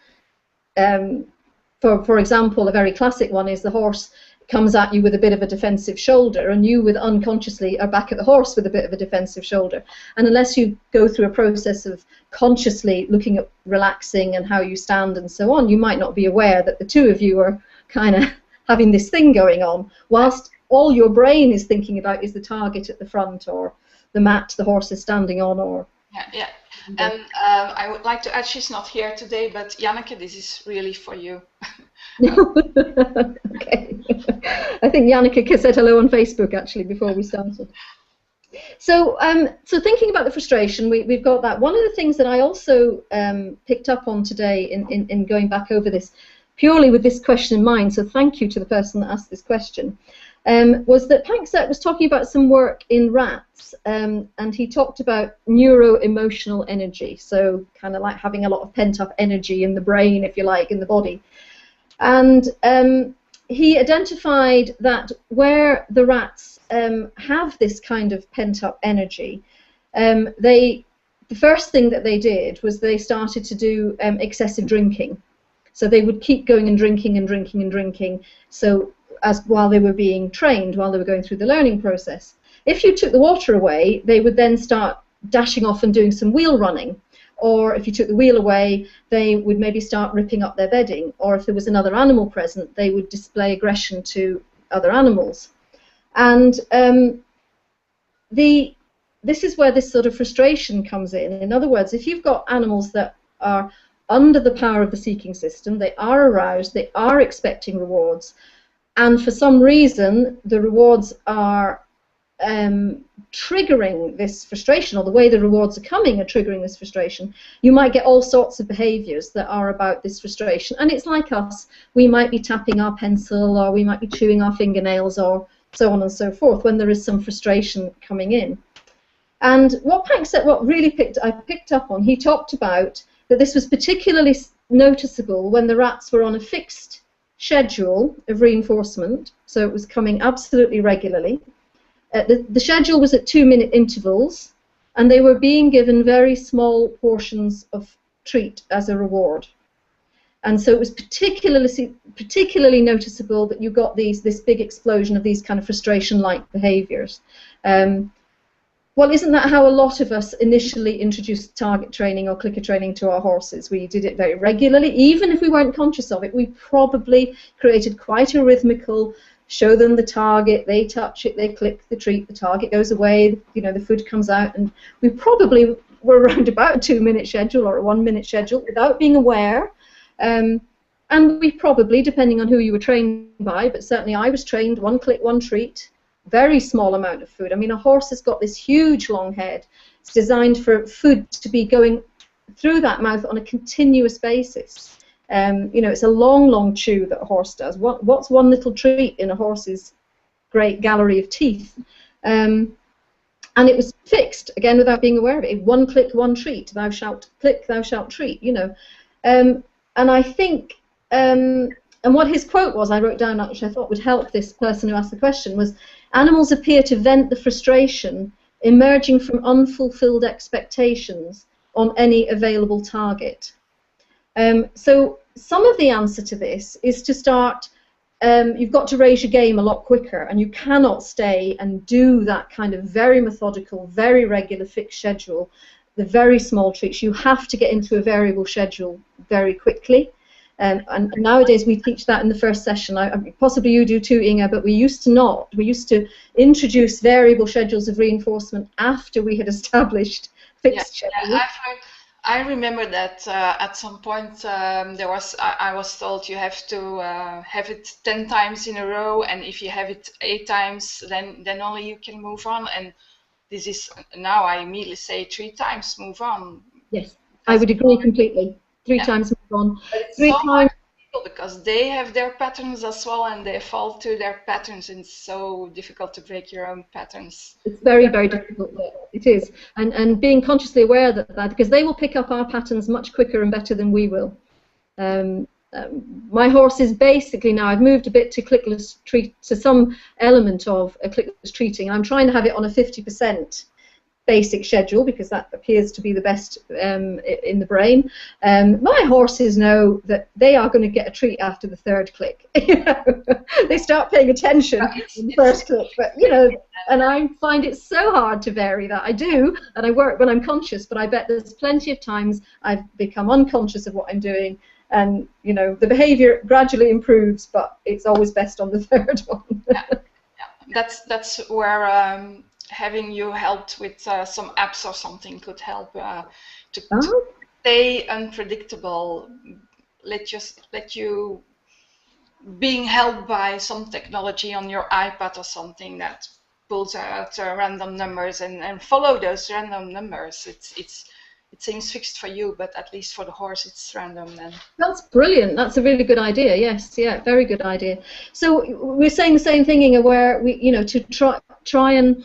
For example, a very classic one is the horse comes at you with a bit of a defensive shoulder, and you with unconsciously are back at the horse with a bit of a defensive shoulder. And unless you go through a process of consciously looking at relaxing and how you stand and so on, you might not be aware that the two of you are kind of having this thing going on, whilst all your brain is thinking about is the target at the front, or the mat the horse is standing on, or... Yeah. And I would like to add, she's not here today, but Janneke, this is really for you. Okay. I think Janneke said hello on Facebook, actually, before we started. So thinking about the frustration, we've got that. One of the things that I also picked up on today in going back over this, purely with this question in mind, so thank you to the person that asked this question, was that Panksepp was talking about some work in rats, and he talked about neuro-emotional energy, so kind of like having a lot of pent-up energy in the brain, if you like, in the body. And he identified that where the rats have this kind of pent-up energy, the first thing that they did was they started to do excessive drinking. So they would keep going and drinking and drinking and drinking, so while they were being trained, while they were going through the learning process. If you took the water away, they would then start dashing off and doing some wheel running. Or if you took the wheel away, they would maybe start ripping up their bedding. Or if there was another animal present, they would display aggression to other animals. And this is where this sort of frustration comes in. In other words, if you've got animals that are under the power of the seeking system, they are aroused, they are expecting rewards, and for some reason the rewards are triggering this frustration, or the way the rewards are coming are triggering this frustration, you might get all sorts of behaviours that are about this frustration. And it's like us, we might be tapping our pencil, or we might be chewing our fingernails, or so on and so forth, when there is some frustration coming in. And what Panksepp, I picked up on, he talked about that this was particularly noticeable when the rats were on a fixed schedule of reinforcement, so it was coming absolutely regularly. The schedule was at 2-minute intervals, and they were being given very small portions of treat as a reward. And so it was particularly noticeable that you got this big explosion of these kind of frustration-like behaviours. Well, isn't that how a lot of us initially introduced target training or clicker training to our horses? We did it very regularly. Even if we weren't conscious of it, we probably created quite a rhythmical, show them the target, they touch it, they click the treat, the target goes away, the food comes out, and we probably were around about a 2-minute schedule or a 1-minute schedule without being aware. And we probably, depending on who you were trained by, but certainly I was trained 1 click, 1 treat, very small amount of food. I mean, a horse has got this huge long head. It's designed for food to be going through that mouth on a continuous basis. It's a long chew that a horse does. What's one little treat in a horse's great gallery of teeth? And it was fixed, again, without being aware of it. 1 click, 1 treat. Thou shalt click, thou shalt treat, And I think and what his quote was, I wrote down, which I thought would help this person who asked the question, was, "Animals appear to vent the frustration emerging from unfulfilled expectations on any available target." So some of the answer to this is to start, you've got to raise your game a lot quicker, and you cannot stay and do that kind of very methodical, very regular fixed schedule, the very small treats. You have to get into a variable schedule very quickly. And nowadays we teach that in the first session. Possibly you do too, Inge, but we used to not. We used to introduce variable schedules of reinforcement after we had established fixed schedules. I remember that at some point I was told you have to have it 10 times in a row, and if you have it 8 times, then only you can move on. And this is now I immediately say 3 times, move on. Yes, I would agree completely. 3 times move on. But it's 3 times. Because they have their patterns as well, and they fall to their patterns, and it's so difficult to break your own patterns. It's very, very difficult. It is, and being consciously aware that because they will pick up our patterns much quicker and better than we will. My horse is basically now, I've moved a bit to clickless treat, to some element of a clickless treating. I'm trying to have it on a 50% basic schedule because that appears to be the best in the brain. My horses know that they are going to get a treat after the 3rd click. They start paying attention in the 1st click, but and I find it so hard to vary that. I do, and I work when I'm conscious, but I bet there's plenty of times I've become unconscious of what I'm doing, and the behavior gradually improves, but it's always best on the 3rd one. That's where having you helped with some apps or something could help to stay unpredictable. Let you being helped by some technology on your iPad or something that pulls out random numbers and follow those random numbers. It seems fixed for you, but at least for the horse it's random then. That's brilliant. That's a really good idea. Yes, yeah, very good idea. So we're saying the same thing, Inge, where we to try and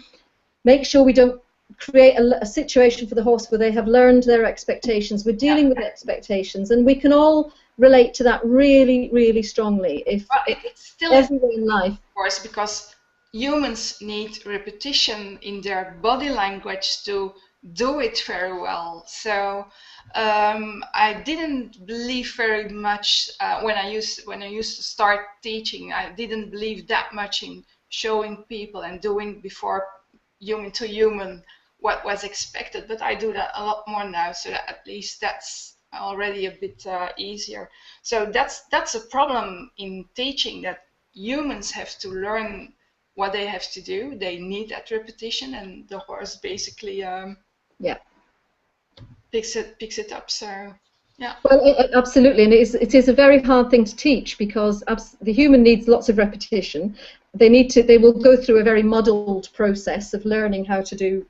make sure we don't create a situation for the horse where they have learned their expectations. We're dealing with expectations, and we can all relate to that really, really strongly. It's still everywhere in life, of course, because humans need repetition in their body language to do it very well. So I didn't believe very much when I used to start teaching. I didn't believe that much in showing people and doing before human to human what was expected, but I do that a lot more now, so that at least that's already a bit easier. So that's a problem in teaching, that humans have to learn what they have to do. They need that repetition, and the horse basically picks it up. So yeah. Well, absolutely, and it is a very hard thing to teach, because the human needs lots of repetition. They will go through a very muddled process of learning how to do,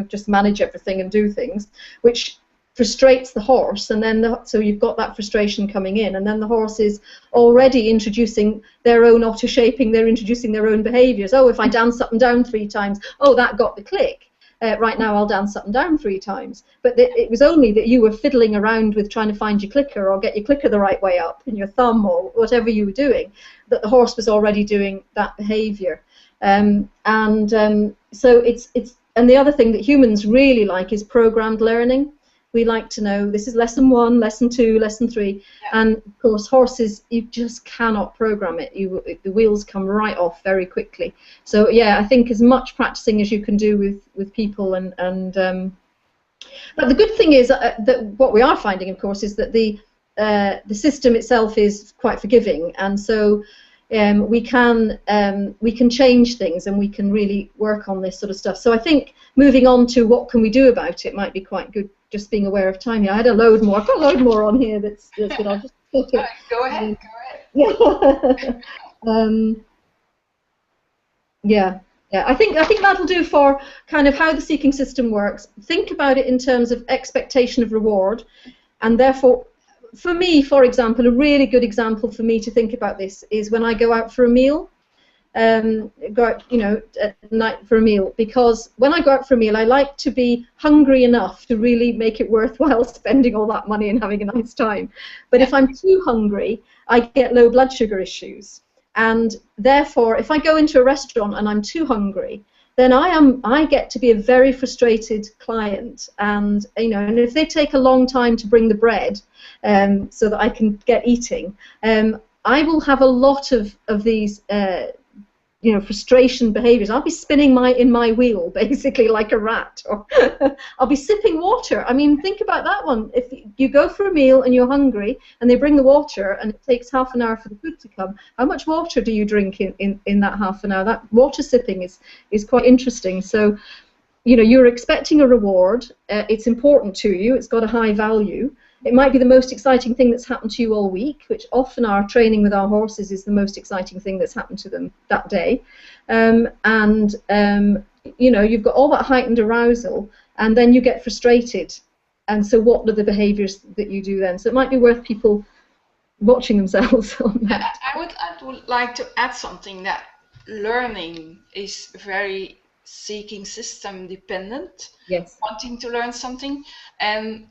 just manage everything and do things, which frustrates the horse, and then so you've got that frustration coming in, and then the horse is already introducing their own auto-shaping. They're introducing their own behaviours. Oh, if I dance up and down 3 times, oh, that got the click. Right now I'll dance up and down 3 times. But it was only that you were fiddling around with trying to find your clicker or get your clicker the right way up in your thumb or whatever you were doing, that the horse was already doing that behaviour. So it's and the other thing that humans really like is programmed learning. We like to know this is lesson 1, lesson 2, lesson 3, and of course horses, you just cannot program it. The wheels come right off very quickly. So yeah, I think as much practicing as you can do with people, but the good thing is that what we are finding, of course, is that the system itself is quite forgiving, and so we can change things, and we can really work on this sort of stuff. So I think moving on to what can we do about it might be quite good. Just being aware of time here. I had a load more. I've got a load more on here. That's good. I'll just put it. Go ahead. Yeah. I think that'll do for kind of how the seeking system works. Think about it in terms of expectation of reward, and therefore, for me, for example, a really good example for me to think about this is when I go out for a meal. go out, at night for a meal, because when I go out for a meal, I like to be hungry enough to really make it worthwhile spending all that money and having a nice time. But if I'm too hungry, I get low blood sugar issues, and therefore, if I go into a restaurant and I'm too hungry, then I get to be a very frustrated client, and and if they take a long time to bring the bread, so that I can get eating, I will have a lot of these frustration behaviours. I'll be spinning in my wheel basically like a rat, or I'll be sipping water. I mean, think about that one. If you go for a meal and you're hungry and they bring the water and it takes half an hour for the food to come, how much water do you drink in that half an hour? That water sipping is quite interesting. So you're expecting a reward. It's important to you. It's got a high value. It might be the most exciting thing that's happened to you all week, which often our training with our horses is the most exciting thing that's happened to them that day. You've got all that heightened arousal, and then you get frustrated. And so what are the behaviours that you do then? So it might be worth people watching themselves on that. I would like to add something, that learning is very seeking system dependent. Yes. Wanting to learn something, and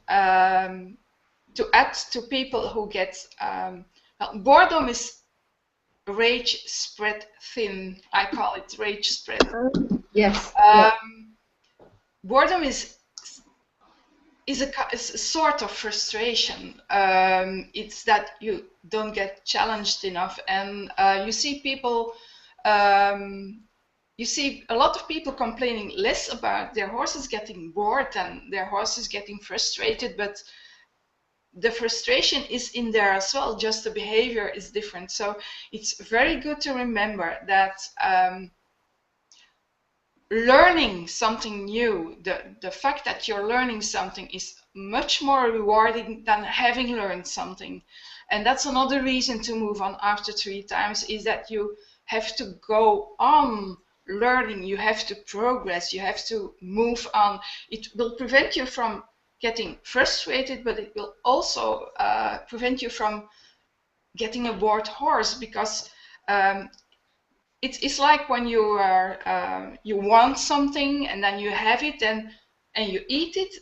to add to people who get boredom is rage spread thin. I call it rage spread. Yes. Boredom is a sort of frustration. It's that you don't get challenged enough, and you see people. You see a lot of people complaining less about their horses getting bored and their horses getting frustrated, but the frustration is in there as well, just the behavior is different. So it's very good to remember that learning something new, the fact that you're learning something is much more rewarding than having learned something. And that's another reason to move on after 3 times, is that you have to go on learning, you have to progress, you have to move on. It will prevent you from getting frustrated, but it will also prevent you from getting a bored horse, because it's like when you are you want something and then you have it and you eat it,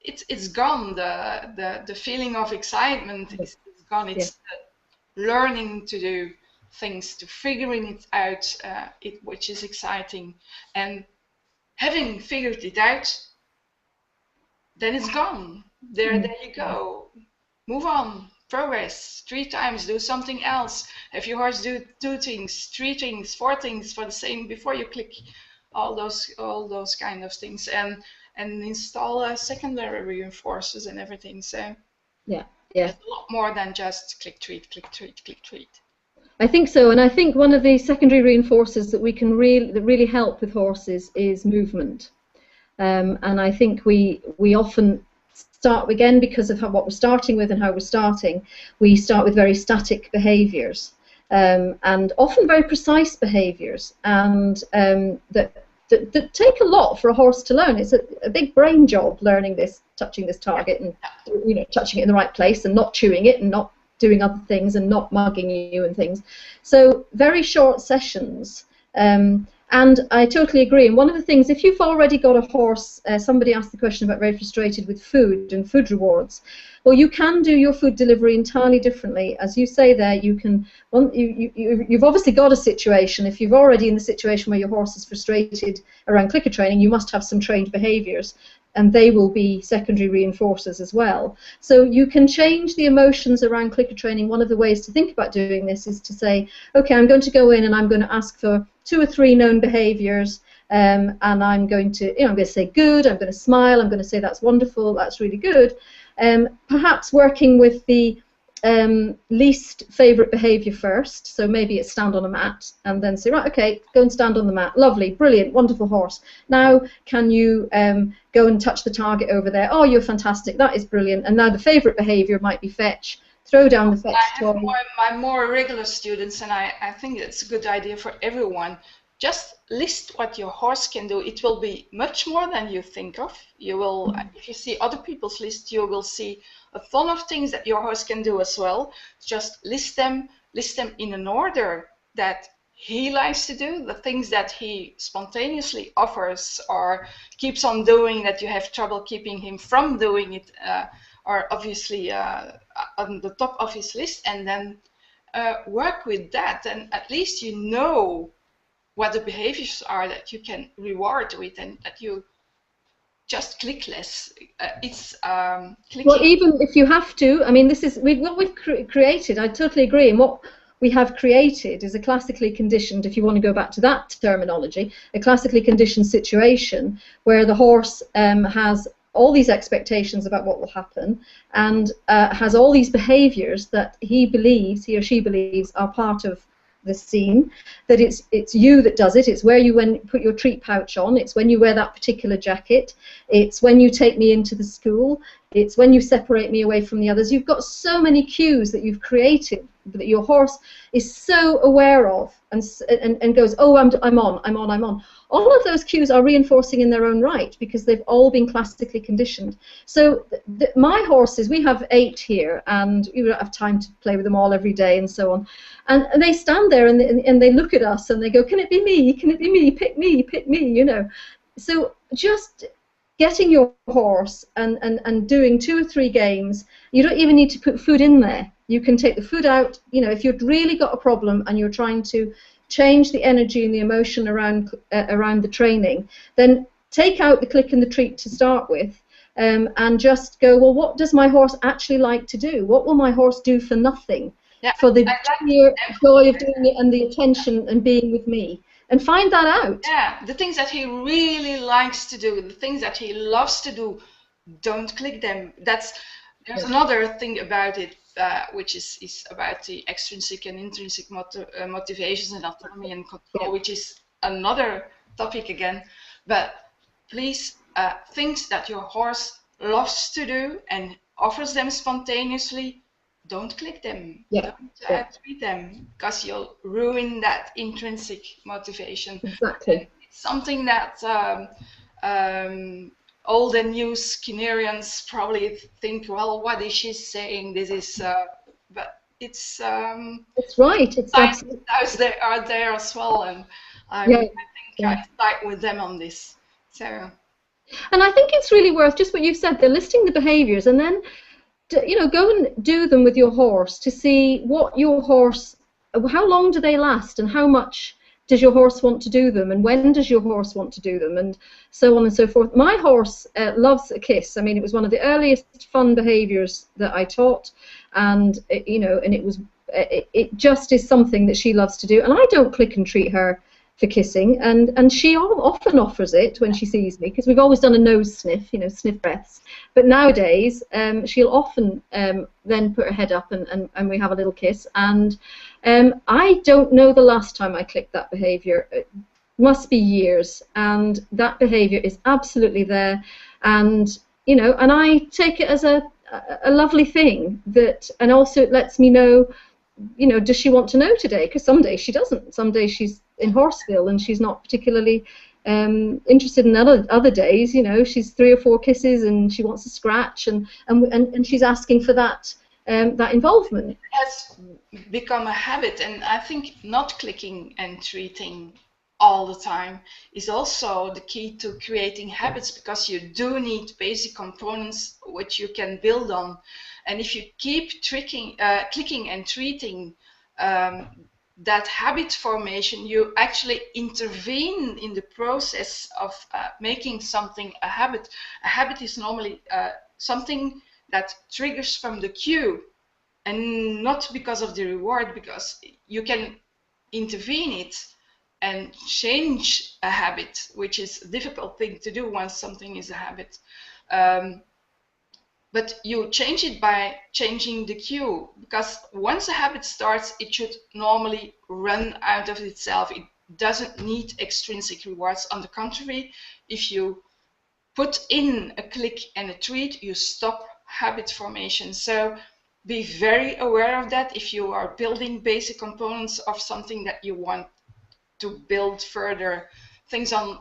it's gone. The feeling of excitement is gone. It's learning to do things, to figuring it out, which is exciting, and having figured it out, then it's gone. There you go. Move on, progress. 3 times, do something else. Have your horse do 2 things, 3 things, 4 things for the same before you click. All those kind of things, and install secondary reinforcers and everything. So it's a lot more than just click, treat, click, treat, click, treat. I think so, and I think one of the secondary reinforcers that really help with horses is movement. And I think we often start, again, because of what we're starting with and how we're starting, we start with very static behaviours, and often very precise behaviours, and that take a lot for a horse to learn. It's a big brain job learning this, touching this target, and touching it in the right place, and not chewing it, and not doing other things, and not mugging you and things. So very short sessions. And I totally agree. And one of the things, if you've already got a horse, somebody asked the question about very frustrated with food and food rewards. Well, you can do your food delivery entirely differently. As you say there, you can. You've obviously got a situation. If you've already in the situation where your horse is frustrated around clicker training, you must have some trained behaviours, and they will be secondary reinforcers as well. So you can change the emotions around clicker training. One of the ways to think about doing this is to say, okay, I'm going to go in and I'm going to ask for 2 or 3 known behaviours, and I'm going to, I'm going to say good, I'm going to smile, I'm going to say that's wonderful, that's really good. Perhaps working with the least favourite behaviour first, so maybe it's stand on a mat, and then say, right, okay, go and stand on the mat, lovely, brilliant, wonderful horse. Now can you go and touch the target over there? Oh, you're fantastic, that is brilliant. And now the favourite behaviour might be fetch. Throw down the fetch toy. I have my more regular students, and I think it's a good idea for everyone. Just list what your horse can do. It will be much more than you think of. You will, if you see other people's list, you will see a ton of things that your horse can do as well. Just list them in an order that he likes to do, the things that he spontaneously offers or keeps on doing that you have trouble keeping him from doing it, are obviously on the top of his list, and then work with that, and at least you know what the behaviors are that you can reward with, and that you just click less. It's clicking. Well, even if you have to, I mean, this is what we've created. I totally agree. And what we have created is a classically conditioned, if you want to go back to that terminology, a classically conditioned situation where the horse has all these expectations about what will happen, and has all these behaviors that he or she believes are part of the scene, that it's you that does it. It's where you put your treat pouch on. It's when you wear that particular jacket. It's when you take me into the school. It's when you separate me away from the others. You've got so many cues that you've created that your horse is so aware of, and goes, oh, I'm on. All of those cues are reinforcing in their own right because they've all been classically conditioned. So my horses, we have 8 here, and we don't have time to play with them all every day and so on. And they stand there and they look at us and they go, can it be me? Can it be me? Pick me, you know. So just getting your horse and doing 2 or 3 games, you don't even need to put food in there. You can take the food out. You know, if you've really got a problem and you're trying to change the energy and the emotion around the training, then take out the click and the treat to start with, and just go, well, what does my horse actually like to do? What will my horse do for nothing? Yeah, for the sheer joy of doing it and the attention and being with me, and find that out. Yeah, the things that he really likes to do, the things that he loves to do, don't click them. There's another thing about it, which is about the extrinsic and intrinsic motivations and autonomy and control, which is another topic again. But please, things that your horse loves to do and offers them spontaneously, don't click them. Don't treat them, because you'll ruin that intrinsic motivation. Exactly. It's something that old and new Skinnerians probably think, well, what is she saying? This is, but it's right. It's those they are there as well, and I think I side with them on this. So. And I think it's really worth just what you've said. They're listing the behaviours, and then, you know, go and do them with your horse to see what your horse, how long do they last, and how much does your horse want to do them, and when does your horse want to do them, and so on and so forth. My horse loves a kiss. I mean, it was one of the earliest fun behaviours that I taught, and you know, and it just is something that she loves to do, and I don't click and treat her for kissing, and she often offers it when she sees me, because we've always done a nose sniff, you know, sniff breaths. But nowadays, she'll often then put her head up and we have a little kiss. And I don't know the last time I clicked that behaviour. It must be years, and that behaviour is absolutely there. And you know, and I take it as a lovely thing that, and also it lets me know, you know, does she want to know today? Because some days she doesn't. Some days she's in Horseville and she's not particularly interested in other days. You know, she's 3 or 4 kisses and she wants to scratch, and she's asking for that that involvement. It has become a habit, and I think not clicking and treating all the time is also the key to creating habits, because you do need basic components which you can build on. And if you keep clicking and treating that habit formation, you actually intervene in the process of making something a habit. A habit is normally something that triggers from the cue, and not because of the reward, because you can intervene it and change a habit, which is a difficult thing to do once something is a habit. But you change it by changing the cue, because once a habit starts, it should normally run out of itself. It doesn't need extrinsic rewards. On the contrary, if you put in a click and a treat, you stop habit formation. So be very aware of that if you are building basic components of something that you want to build further things on.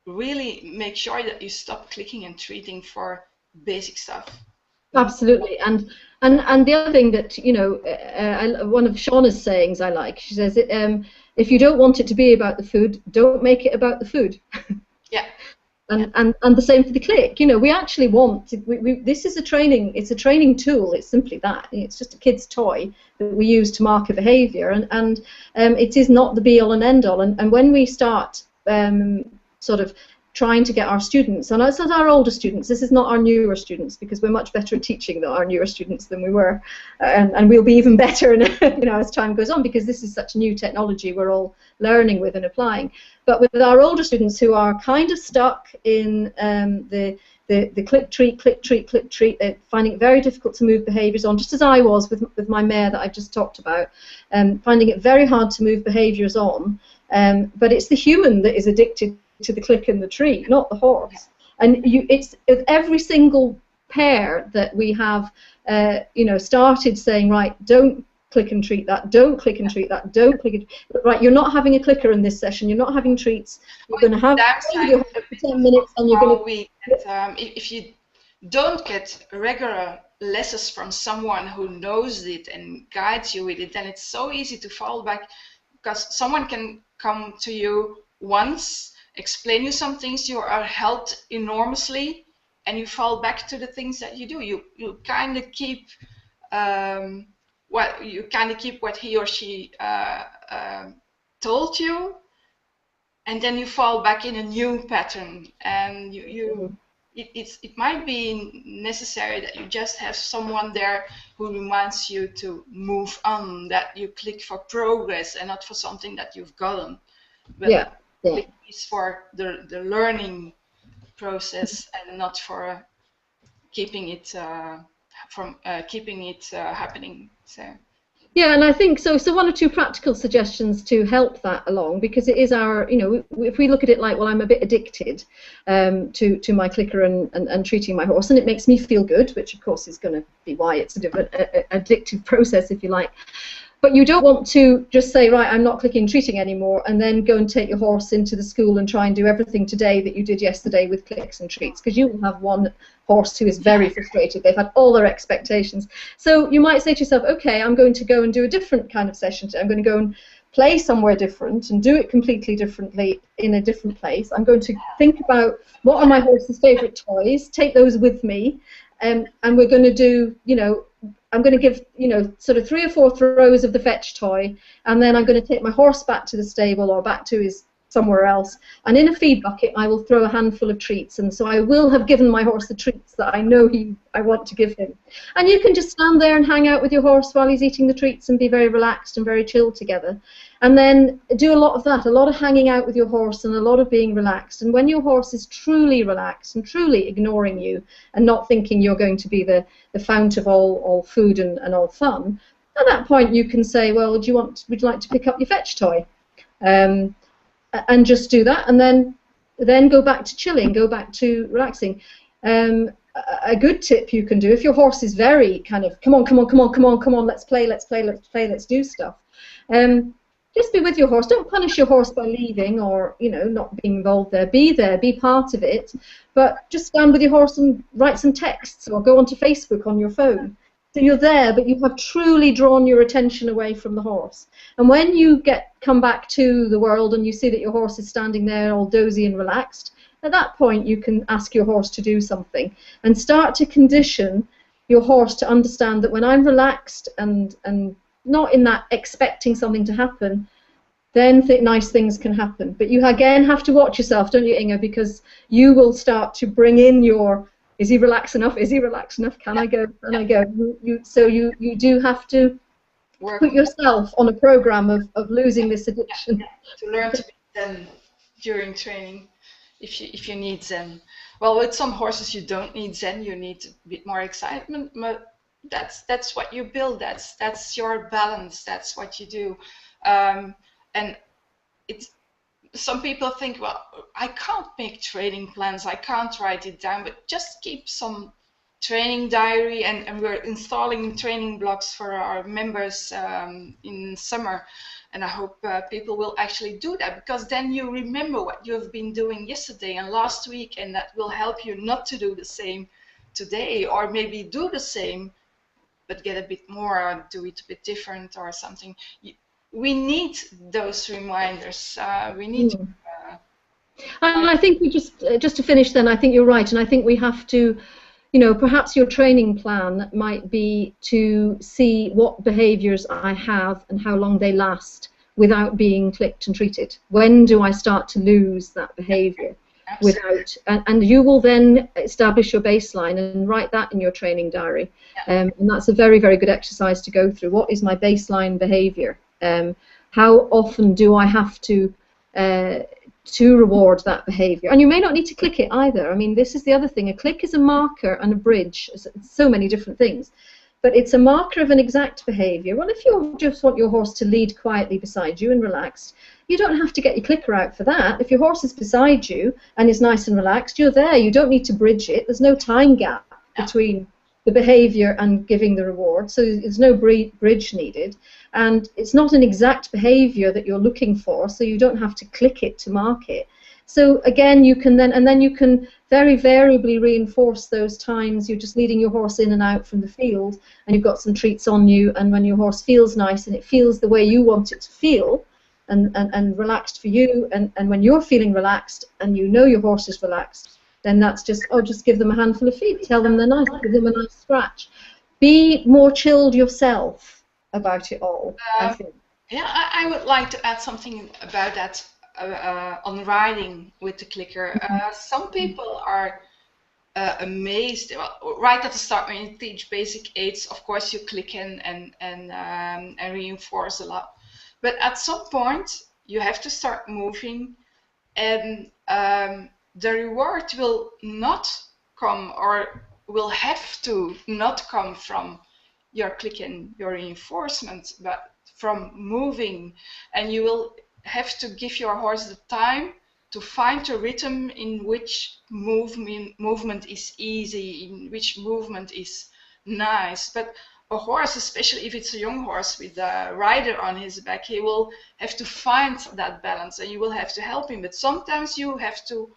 Really make sure that you stop clicking and treating for basic stuff. Absolutely, and the other thing that, you know, one of Shauna's sayings I like. She says, if you don't want it to be about the food, don't make it about the food. Yeah. And the same for the click. You know, we actually want to, this is a training. It's a training tool. It's simply that. It's just a kid's toy that we use to mark a behaviour, and it is not the be all and end all. And when we start sort of trying to get our students, and it's our older students, this is not our newer students, because we're much better at teaching our newer students than we were, and we'll be even better, you know, as time goes on, because this is such new technology we're all learning with and applying. But with our older students who are kind of stuck in the click treat, they're finding it very difficult to move behaviours on, just as I was with my mare that I just talked about, finding it very hard to move behaviours on, but it's the human that is addicted to the click and the treat, not the horse. And it's every single pair that we have, you know, started saying, right, don't click and treat that, don't click and treat that, don't click and right, you're not having a clicker in this session, you're not having treats, you're going to have for 10 minutes, and you're going to if you don't get regular lessons from someone who knows it and guides you with it, then it's so easy to fall back, because someone can come to you once, explain you some things, you are helped enormously, and you fall back to the things that you do. You kind of keep what he or she told you, and then you fall back in a new pattern, and it might be necessary that you just have someone there who reminds you to move on, that you click for progress and not for something that you've gotten. But it's for the learning process, and not for keeping it happening. So. Yeah, and I think so. So one or two practical suggestions to help that along, because it is our, you know, if we look at it like, well, I'm a bit addicted to my clicker and treating my horse, and it makes me feel good, which of course is going to be why it's sort of an addictive process, if you like. But you don't want to just say, right, I'm not clicking treating anymore, and then go and take your horse into the school and try and do everything today that you did yesterday with clicks and treats, because you will have one horse who is very frustrated. They've had all their expectations. So you might say to yourself, okay, I'm going to go and do a different kind of session today. I'm going to go and play somewhere different and do it completely differently in a different place. I'm going to think about what are my horse's favourite toys, take those with me, and we're going to do, you know, I'm going to give, you know, sort of 3 or 4 throws of the fetch toy, and then I'm going to take my horse back to the stable or back to his somewhere else, and in a feed bucket I will throw a handful of treats, and so I will have given my horse the treats that I know I want to give him. And you can just stand there and hang out with your horse while he's eating the treats and be very relaxed and very chilled together, and then do a lot of that, a lot of hanging out with your horse and a lot of being relaxed. And when your horse is truly relaxed and truly ignoring you and not thinking you're going to be the fount of all food and all fun, at that point you can say, well, would you like to pick up your fetch toy? And just do that, and then go back to chilling, go back to relaxing. A good tip you can do, if your horse is very kind of, come on, let's play, let's do stuff. Just be with your horse. Don't punish your horse by leaving or, you know, not being involved there. Be part of it, but just stand with your horse and write some texts or go onto Facebook on your phone. So you're there, but you have truly drawn your attention away from the horse. And when you come back to the world and you see that your horse is standing there all dozy and relaxed, at that point you can ask your horse to do something and start to condition your horse to understand that when I'm relaxed and not in that expecting something to happen, then nice things can happen. But you again have to watch yourself, don't you, Inge, because you will start to bring in your, is he relaxed enough? Is he relaxed enough? Can I go? Can I go? So you do have to put yourself on a program of losing this addiction. To learn to be zen during training, if you need zen. Well, with some horses you don't need zen. You need a bit more excitement. But that's what you build. That's your balance. That's what you do. And it's. Some people think, well, I can't make training plans, I can't write it down, but just keep some training diary, and we're installing training blocks for our members in summer, and I hope people will actually do that, because then you remember what you've been doing yesterday and last week, and that will help you not to do the same today, or maybe do the same but get a bit more, or do it a bit different or something. We need those reminders. We need to, and I think we just to finish then, I think you're right, and I think we have to, you know, perhaps your training plan might be to see what behaviours I have and how long they last without being clicked and treated. When do I start to lose that behaviour? Without, and you will then establish your baseline and write that in your training diary. And that's a very, very good exercise to go through. What is my baseline behaviour? How often do I have to reward that behaviour? And you may not need to click it either. I mean, this is the other thing. A click is a marker and a bridge. It's so many different things. But it's a marker of an exact behaviour. Well, if you just want your horse to lead quietly beside you and relaxed, you don't have to get your clicker out for that. If your horse is beside you and is nice and relaxed, you're there. You don't need to bridge it. There's no time gap between the behaviour and giving the reward, so there's no bridge needed. And it's not an exact behaviour that you're looking for, so you don't have to click it to mark it. So again, you can then you can very variably reinforce those times you're just leading your horse in and out from the field, and you've got some treats on you, and when your horse feels nice and it feels the way you want it to feel, and relaxed for you, and when you're feeling relaxed and you know your horse is relaxed, then that's just, oh, just give them a handful of feed, tell them they're nice, give them a nice scratch. Be more chilled yourself about it all, I think. Yeah, I would like to add something about that. On riding with the clicker, some people are amazed. Well, right at the start, when you teach basic aids, of course you click in and reinforce a lot. But at some point, you have to start moving, and the reward will not come, or will have to not come from your click and your reinforcement, but from moving, and you will have to give your horse the time to find a rhythm in which movement is easy, in which movement is nice. But a horse, especially if it's a young horse with a rider on his back, he will have to find that balance, and you will have to help him. But sometimes you have to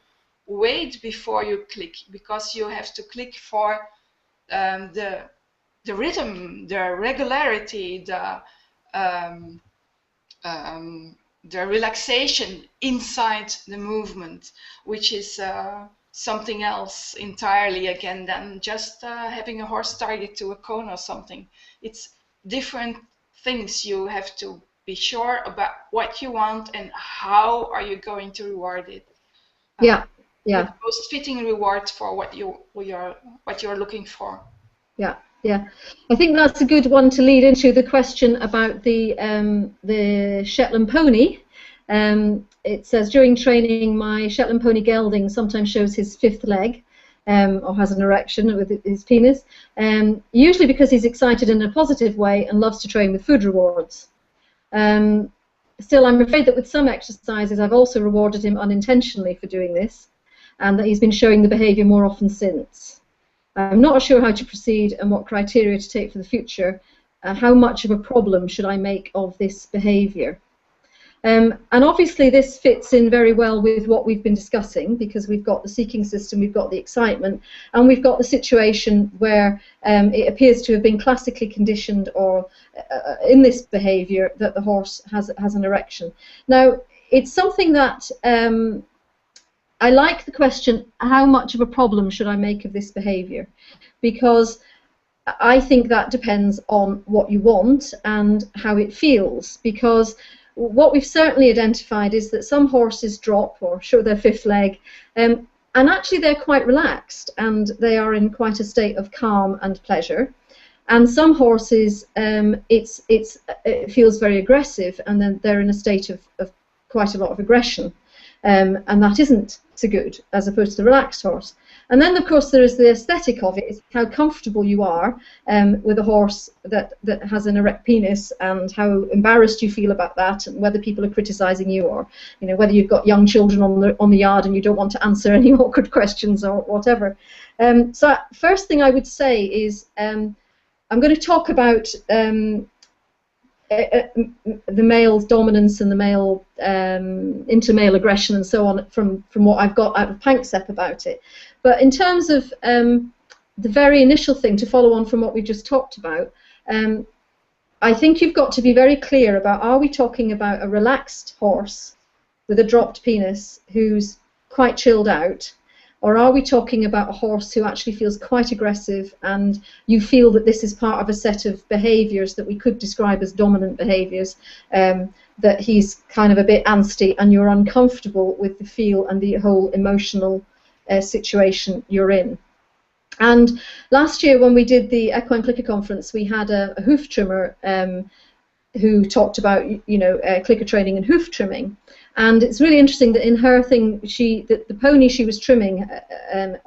wait before you click, because you have to click for the rhythm, the regularity, the relaxation inside the movement, which is something else entirely again than just having a horse target to a cone or something. It's different things. You have to be sure about what you want and how are you going to reward it. Yeah. The most fitting reward for what you're looking for. Yeah. Yeah, I think that's a good one to lead into the question about the Shetland pony. It says, during training, my Shetland pony gelding sometimes shows his fifth leg, or has an erection with his penis, usually because he's excited in a positive way and loves to train with food rewards. Still, I'm afraid that with some exercises, I've also rewarded him unintentionally for doing this, and that he's been showing the behaviour more often since. I'm not sure how to proceed and what criteria to take for the future. How much of a problem should I make of this behaviour? And obviously this fits in very well with what we've been discussing, because we've got the seeking system, we've got the excitement, and we've got the situation where it appears to have been classically conditioned, or in this behaviour, that the horse has an erection. Now, it's something that I like the question, how much of a problem should I make of this behaviour? Because I think that depends on what you want and how it feels. Because what we've certainly identified is that some horses drop or show their fifth leg, and actually they're quite relaxed and they are in quite a state of calm and pleasure. And some horses, it feels very aggressive, and then they're in a state of quite a lot of aggression. And that isn't so good, as opposed to the relaxed horse. And then, of course, there is the aesthetic of it, is how comfortable you are with a horse that has an erect penis, and how embarrassed you feel about that, and whether people are criticising you, or whether you've got young children on the yard and you don't want to answer any awkward questions or whatever. So first thing I would say is I'm going to talk about the male's dominance and the male inter-male aggression and so on from what I've got out of Panksepp about it. But in terms of the very initial thing, to follow on from what we just talked about, I think you've got to be very clear about, are we talking about a relaxed horse with a dropped penis who's quite chilled out, or are we talking about a horse who actually feels quite aggressive and you feel that this is part of a set of behaviours that we could describe as dominant behaviours, that he's kind of a bit angsty and you're uncomfortable with the feel and the whole emotional situation you're in. And last year when we did the Equine Clicker Conference, we had a hoof trimmer who talked about, you know, clicker training and hoof trimming. And it's really interesting that in her thing, the pony she was trimming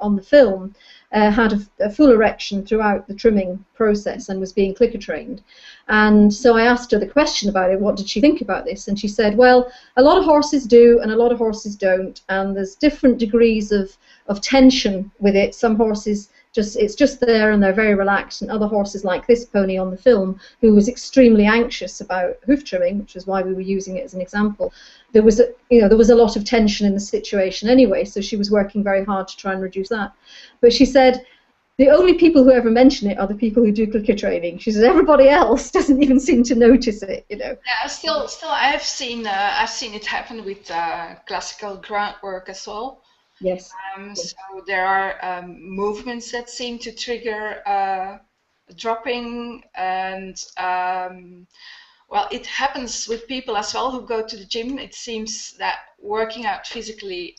on the film had a full erection throughout the trimming process and was being clicker trained. And so I asked her the question about it, what did she think about this? And she said, well, a lot of horses do and a lot of horses don't, and there's different degrees of tension with it. Some horses, it's just there and they're very relaxed, and other horses like this pony on the film, who was extremely anxious about hoof trimming, which is why we were using it as an example. There was a lot of tension in the situation anyway, so she was working very hard to try and reduce that. But she said the only people who ever mention it are the people who do clicker training. She says everybody else doesn't even seem to notice it, you know. Yeah, still, I've seen it happen with classical groundwork as well. Yes. So there are movements that seem to trigger dropping, and well, it happens with people as well who go to the gym. It seems that working out physically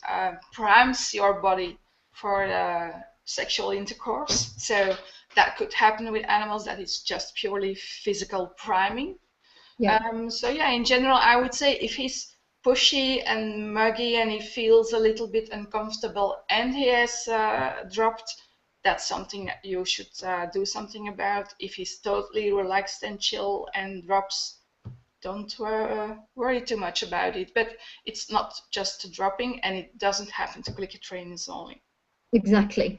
primes your body for sexual intercourse. So that could happen with animals, that it's just purely physical priming. Yeah. So yeah, in general, I would say if he's pushy and muggy and he feels a little bit uncomfortable and he has dropped, that's something that you should do something about. If he's totally relaxed and chill and drops, don't worry too much about it. But it's not just dropping, and it doesn't happen to clicker trainers only. Exactly,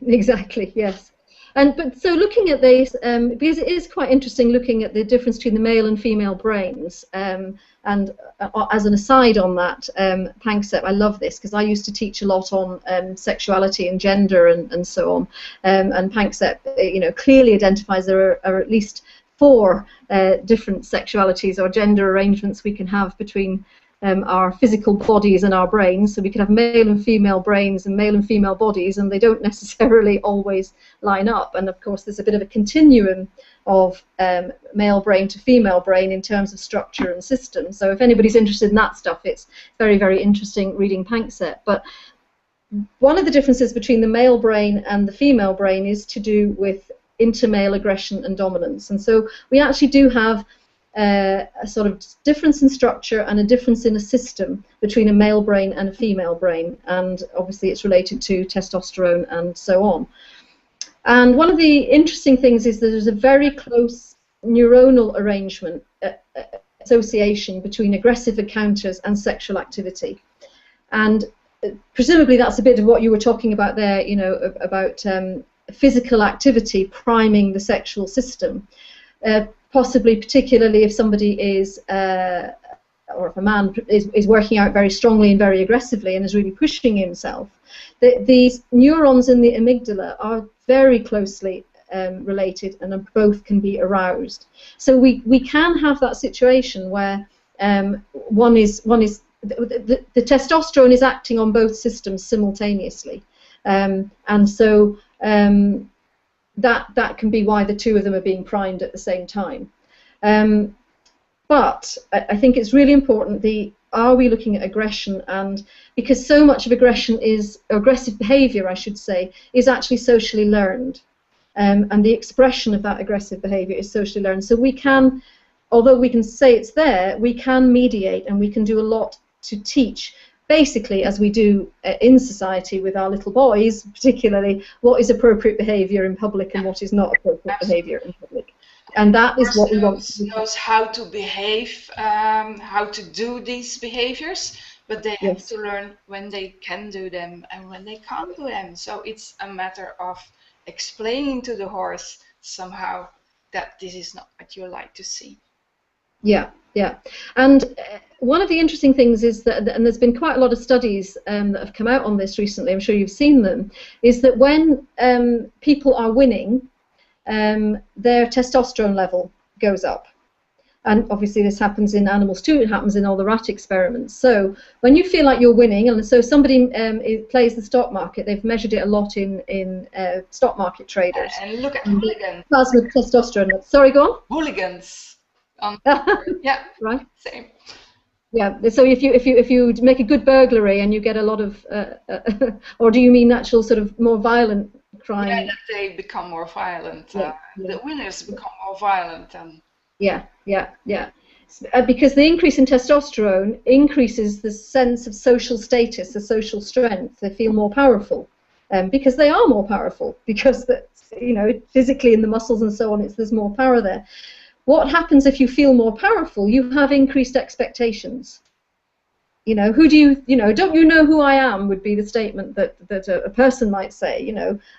yes. But so looking at these, because it is quite interesting looking at the difference between the male and female brains, and as an aside on that, Panksepp, I love this because I used to teach a lot on sexuality and gender and so on, and Panksepp, you know, clearly identifies there are at least 4 different sexualities or gender arrangements we can have between our physical bodies and our brains. So we can have male and female brains and male and female bodies, and they don't necessarily always line up. And of course there's a bit of a continuum of male brain to female brain in terms of structure and system. So if anybody's interested in that stuff, it's very, very interesting reading Panksepp. But one of the differences between the male brain and the female brain is to do with intermale aggression and dominance. And so we actually do have a sort of difference in structure and a difference in a system between a male brain and a female brain, and obviously it's related to testosterone and so on. And one of the interesting things is that there's a very close neuronal arrangement, association between aggressive encounters and sexual activity. And presumably that's a bit of what you were talking about there, you know, about physical activity priming the sexual system. Possibly particularly if somebody is, or if a man is working out very strongly and very aggressively and is really pushing himself, these neurons in the amygdala are very closely related, and both can be aroused. So we can have that situation where the testosterone is acting on both systems simultaneously, and so that can be why the two of them are being primed at the same time. But I think it's really important, are we looking at aggression? And because so much of aggressive behaviour, I should say, is actually socially learned. And the expression of that aggressive behaviour is socially learned. So we can, although we can say it's there, we can mediate and we can do a lot to teach, basically, as we do in society with our little boys, particularly, what is appropriate behaviour in public and what is not appropriate behaviour in public. And that is what we want to do. Knows how to behave, how to do these behaviours, but they have to learn when they can do them and when they can't do them. So it's a matter of explaining to the horse somehow that this is not what you like to see. Yeah, yeah. And one of the interesting things is that, and there's been quite a lot of studies that have come out on this recently, I'm sure you've seen them, is that when people are winning, their testosterone level goes up. And obviously this happens in animals too, it happens in all the rat experiments. So when you feel like you're winning, and so somebody plays the stock market, they've measured it a lot in stock market traders. And look at hooligans. Plasma testosterone. Sorry, go on. Hooligans. Yeah, right. Same. Yeah. So if you make a good burglary and you get a lot of, or do you mean actual sort of more violent crime? Yeah, that they become more violent. Yeah. The winners become more violent. Yeah. Because the increase in testosterone increases the sense of social status, the social strength. They feel more powerful, because they are more powerful. Because physically in the muscles and so on, there's more power there. What happens if you feel more powerful? You have increased expectations. Who do you, don't you know who I am, would be the statement that a person might say.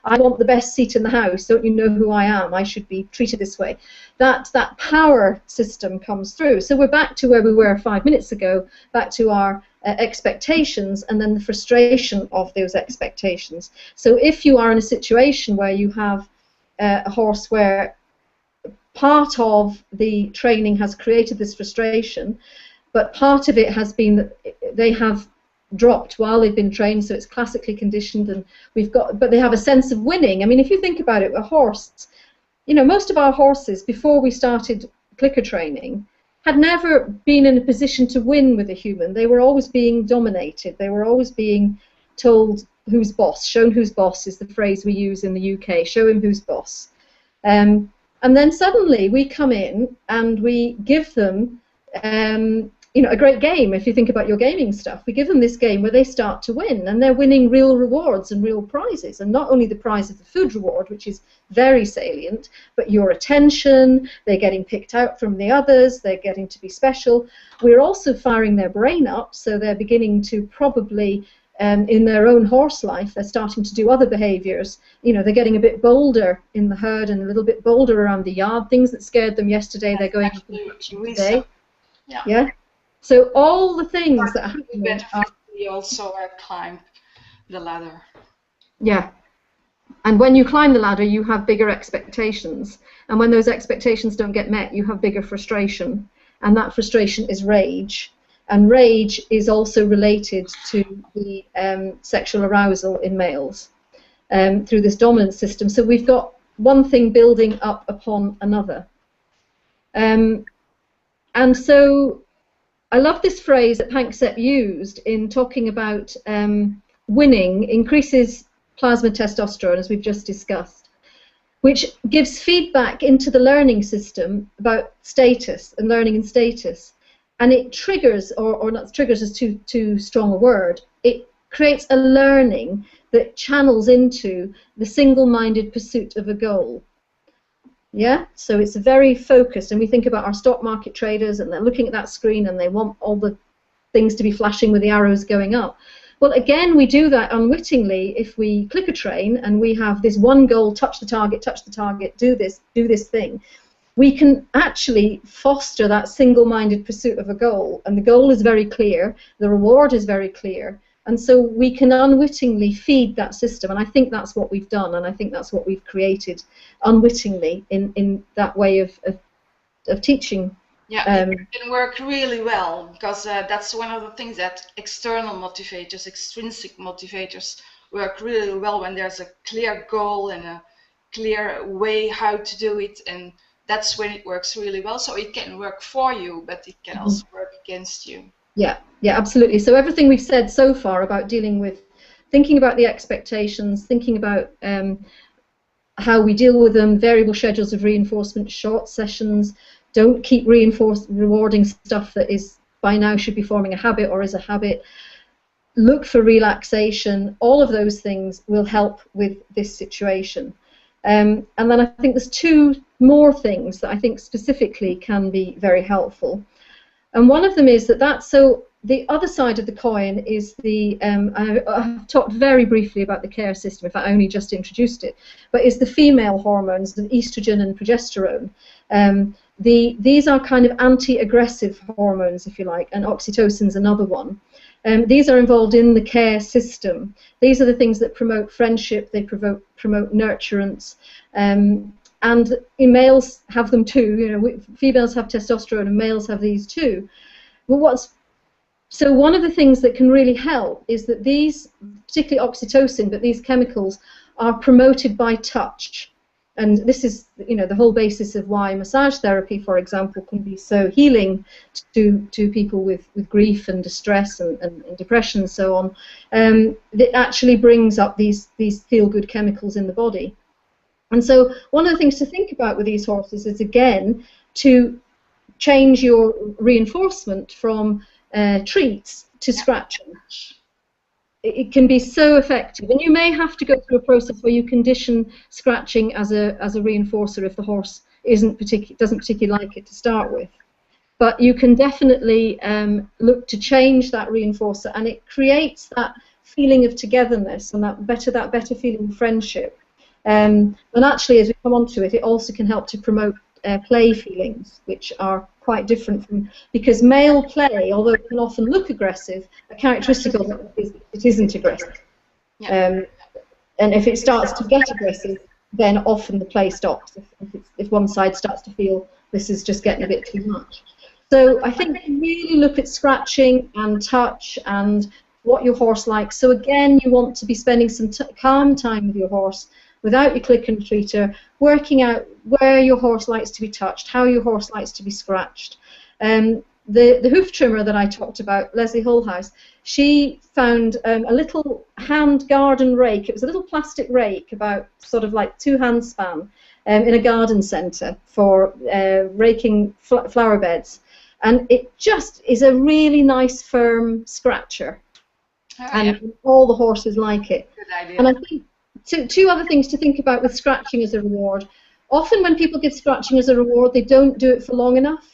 I want the best seat in the house. Don't you know who I am? I should be treated this way. That power system comes through. So we're back to where we were 5 minutes ago, back to our expectations and then the frustration of those expectations. So if you are in a situation where you have a horse where part of the training has created this frustration, but part of it has been that they have dropped while they've been trained, so it's classically conditioned, and but they have a sense of winning. I mean, if you think about it, a horse, most of our horses before we started clicker training had never been in a position to win with a human. They were always being dominated. They were always being told who's boss. Shown who's boss is the phrase we use in the UK. Show him who's boss. And then suddenly we come in and we give them a great game. If you think about your gaming stuff, we give them this game where they start to win, and they're winning real rewards and real prizes, and not only the prize of the food reward, which is very salient, but your attention. They're getting picked out from the others, they're getting to be special. We're also firing their brain up, so they're beginning to probably in their own horse life, they're starting to do other behaviors. They're getting a bit bolder in the herd and a little bit bolder around the yard. Things that scared them yesterday, they're going to do today. Yeah. So all the things that happen we also climb the ladder. Yeah. And when you climb the ladder, you have bigger expectations. And when those expectations don't get met, you have bigger frustration. And that frustration is rage. And rage is also related to the sexual arousal in males through this dominant system. So we've got one thing building up upon another. And so I love this phrase that Panksepp used in talking about winning increases plasma testosterone, as we've just discussed, which gives feedback into the learning system about status and learning and status. And it triggers, or not triggers is too strong a word, it creates a learning that channels into the single-minded pursuit of a goal. Yeah, so it's very focused, and we think about our stock market traders, and they're looking at that screen and they want all the things to be flashing with the arrows going up. Well, again, we do that unwittingly if we clicker train and we have this one goal: touch the target, do this thing. We can actually foster that single-minded pursuit of a goal, and the goal is very clear, the reward is very clear, and so we can unwittingly feed that system, and I think that's what we've done, and I think that's what we've created unwittingly in that way of teaching. Yeah, it can work really well, because that's one of the things that external motivators, extrinsic motivators, work really well when there's a clear goal and a clear way how to do it, and that's when it works really well. So it can work for you, but it can also work against you. Yeah, absolutely. So everything we've said so far about dealing with, thinking about the expectations, thinking about how we deal with them, variable schedules of reinforcement, short sessions, don't keep rewarding stuff that is by now should be forming a habit or is a habit, look for relaxation, all of those things will help with this situation. And then I think there's two more things that I think specifically can be very helpful. And one of them is that so the other side of the coin is the, I've talked very briefly about the care system, in fact I only just introduced it, but is the female hormones, the estrogen and progesterone. These are kind of anti-aggressive hormones, if you like, and oxytocin's another one. These are involved in the care system. These are the things that promote friendship, they promote nurturance, and males have them too. You know, females have testosterone and males have these too. But so one of the things that can really help is that these, particularly oxytocin, but these chemicals are promoted by touch. And this is, you know, the whole basis of why massage therapy, for example, can be so healing to people with grief and distress and depression and so on. It actually brings up these feel-good chemicals in the body. And so one of the things to think about with these horses is, again, to change your reinforcement from treats to scratching. It can be so effective, and you may have to go through a process where you condition scratching as a reinforcer if the horse doesn't particularly like it to start with. But you can definitely look to change that reinforcer, and it creates that feeling of togetherness and that better feeling of friendship. And actually, as we come on to it, it also can help to promote play feelings, which are quite different from, because male play, although it can often look aggressive, a characteristic of it is it isn't aggressive. And if it starts to get aggressive, then often the play stops. If one side starts to feel this is just getting a bit too much. So I think really look at scratching and touch and what your horse likes. So again, you want to be spending some calm time with your horse, without your click and treater, working out where your horse likes to be touched, how your horse likes to be scratched. The hoof trimmer that I talked about, Leslie Hullhouse, she found a little hand garden rake. It was a little plastic rake, about sort of like 2 hand span, in a garden centre for raking flower beds. And it just is a really nice, firm scratcher. And all the horses like it. Good idea. And I think two other things to think about with scratching as a reward. Often when people give scratching as a reward, they don't do it for long enough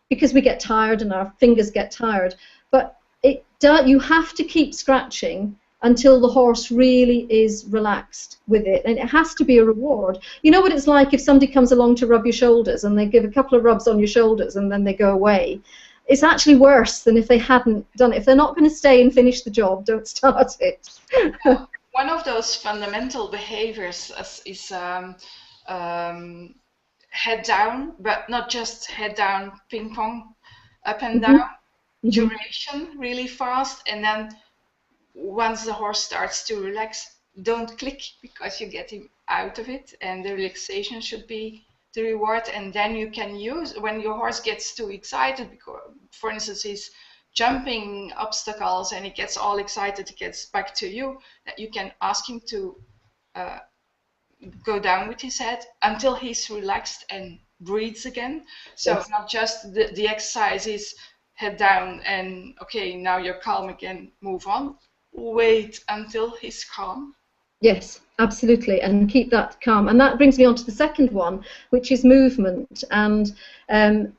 because we get tired and our fingers get tired. But you have to keep scratching until the horse really is relaxed with it, and it has to be a reward. You know what it's like if somebody comes along to rub your shoulders and they give a couple of rubs on your shoulders and then they go away. It's actually worse than if they hadn't done it. If they're not going to stay and finish the job, don't start it. One of those fundamental behaviors is head down, but not just head down, ping pong, up and down, duration really fast, and then once the horse starts to relax, don't click because you get him out of it, and the relaxation should be the reward. And then you can use, when your horse gets too excited, because, for instance, he's jumping obstacles and he gets all excited, he gets back to you, that you can ask him to go down with his head until he's relaxed and breathes again. So yes. Not just the exercise is head down and okay, now you're calm again, move on. Wait until he's calm. Yes, absolutely, and keep that calm. And that brings me on to the second one, which is movement. And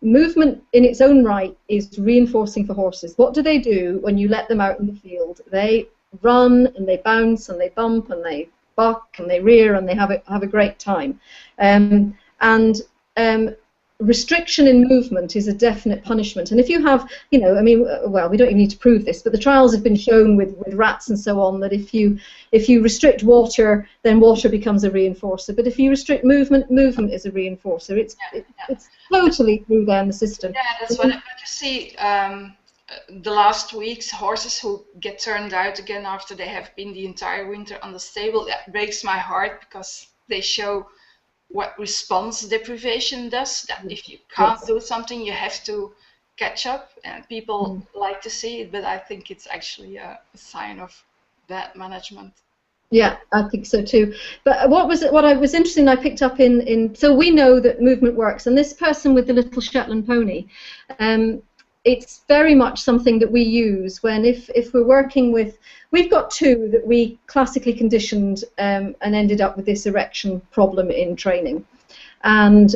movement in its own right is reinforcing for horses. What do they do when you let them out in the field? They run and they bounce and they bump and they buck and they rear and they have a great time. Restriction in movement is a definite punishment. And if you have, you know, I mean, well, we don't even need to prove this, but the trials have been shown with rats and so on that if you restrict water, then water becomes a reinforcer. But if you restrict movement, movement is a reinforcer. It's totally through there in the system. Yeah, that's what you see. The last weeks, horses who get turned out again after they have been the entire winter on the stable, that breaks my heart because they show what response deprivation does, that if you can't do something, you have to catch up, and people like to see it, but I think it's actually a sign of bad management. Yeah, I think so too. But what I was interesting, I picked up in so we know that movement works, and this person with the little Shetland pony, it's very much something that we use when if we're working with, we've got two that we classically conditioned and ended up with this erection problem in training, and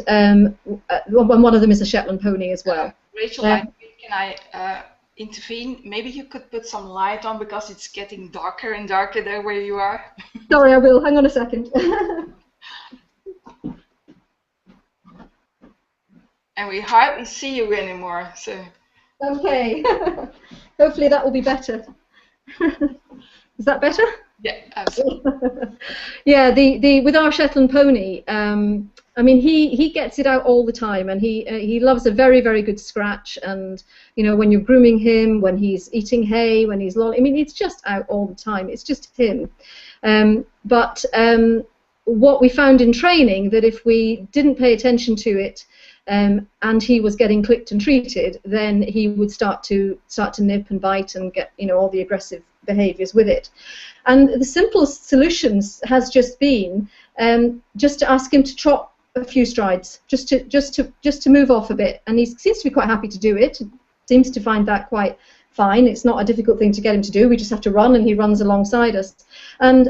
one of them is a Shetland pony as well. Rachel, can I intervene? Maybe you could put some light on because it's getting darker and darker there where you are. Sorry, I will. Hang on a second. And we hardly see you anymore, so. Okay. Hopefully that will be better. Is that better? Yeah, absolutely. Yeah, with our Shetland pony, I mean, he gets it out all the time, and he loves a very, very good scratch. And you know, when you're grooming him, when he's eating hay, when he's lolling, I mean, it's just out all the time. It's just him. But what we found in training, that if we didn't pay attention to it, and he was getting clicked and treated, then he would start to nip and bite and get, you know, all the aggressive behaviours with it. And the simplest solutions has just been just to ask him to trot a few strides, just to move off a bit, and he seems to be quite happy to do it. Seems to find that quite fine. It's not a difficult thing to get him to do. We just have to run, and he runs alongside us. And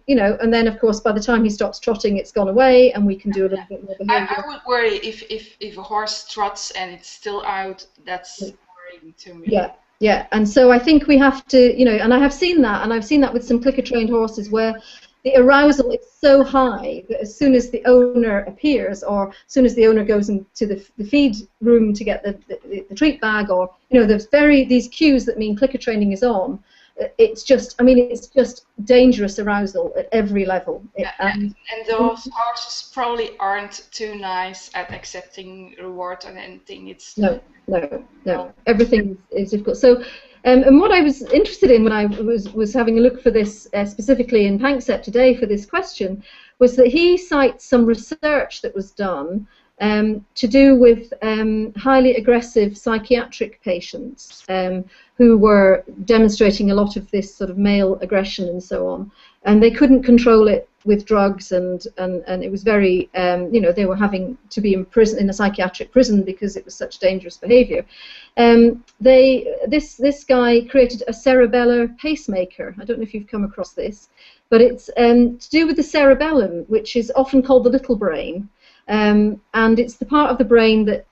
you know, and then of course by the time he stops trotting, it's gone away, and we can do a little bit more behaviour. I would worry if a horse trots and it's still out. That's worrying to me. Yeah. Yeah, and so I think we have to, you know, and I have seen that, and I've seen that with some clicker-trained horses where the arousal is so high that as soon as the owner appears, or as soon as the owner goes into the feed room to get the treat bag, or, you know, there's these cues that mean clicker training is on. It's just, I mean, it's just dangerous arousal at every level. And those horses probably aren't too nice at accepting reward and anything. It's no. Everything is difficult. So, and what I was interested in when I was having a look for this specifically in Panksepp today for this question was that he cites some research that was done to do with highly aggressive psychiatric patients who were demonstrating a lot of this sort of male aggression and so on, and they couldn't control it with drugs, and it was very, you know, they were having to be in prison, in a psychiatric prison, because it was such dangerous behaviour. This guy created a cerebellar pacemaker. I don't know if you've come across this, but it's to do with the cerebellum, which is often called the little brain. And it's the part of the brain that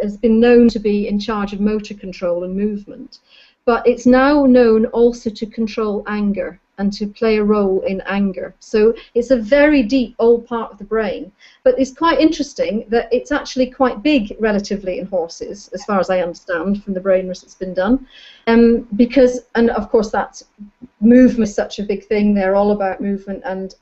has been known to be in charge of motor control and movement. But it's now known also to control anger and to play a role in anger. So it's a very deep old part of the brain. But it's quite interesting that it's actually quite big relatively in horses, as far as I understand from the brain research that's been done. Because, and of course that's, movement is such a big thing. They're all about movement, and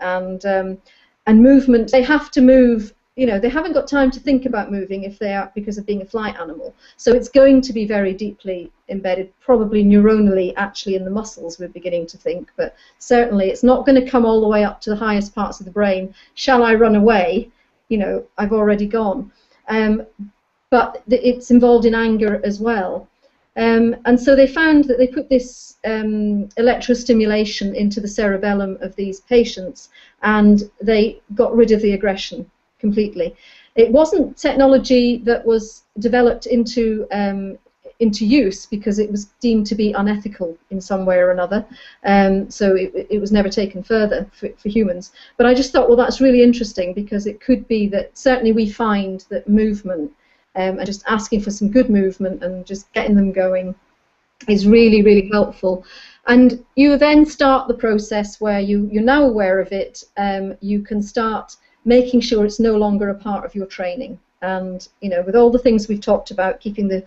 movement, they have to move. You know, they haven't got time to think about moving if they are, because of being a flight animal. So it's going to be very deeply embedded, probably neuronally actually in the muscles, we're beginning to think, but certainly it's not going to come all the way up to the highest parts of the brain. Shall I run away? You know, I've already gone. But it's involved in anger as well. And so they found that they put this electrostimulation into the cerebellum of these patients, and they got rid of the aggression completely. It wasn't technology that was developed into use because it was deemed to be unethical in some way or another. So it was never taken further for humans. But I just thought, well, that's really interesting, because it could be that certainly we find that movement and just asking for some good movement and just getting them going is really, really helpful. And you then start the process where you're now aware of it. You can start making sure it's no longer a part of your training. And, you know, with all the things we've talked about, keeping the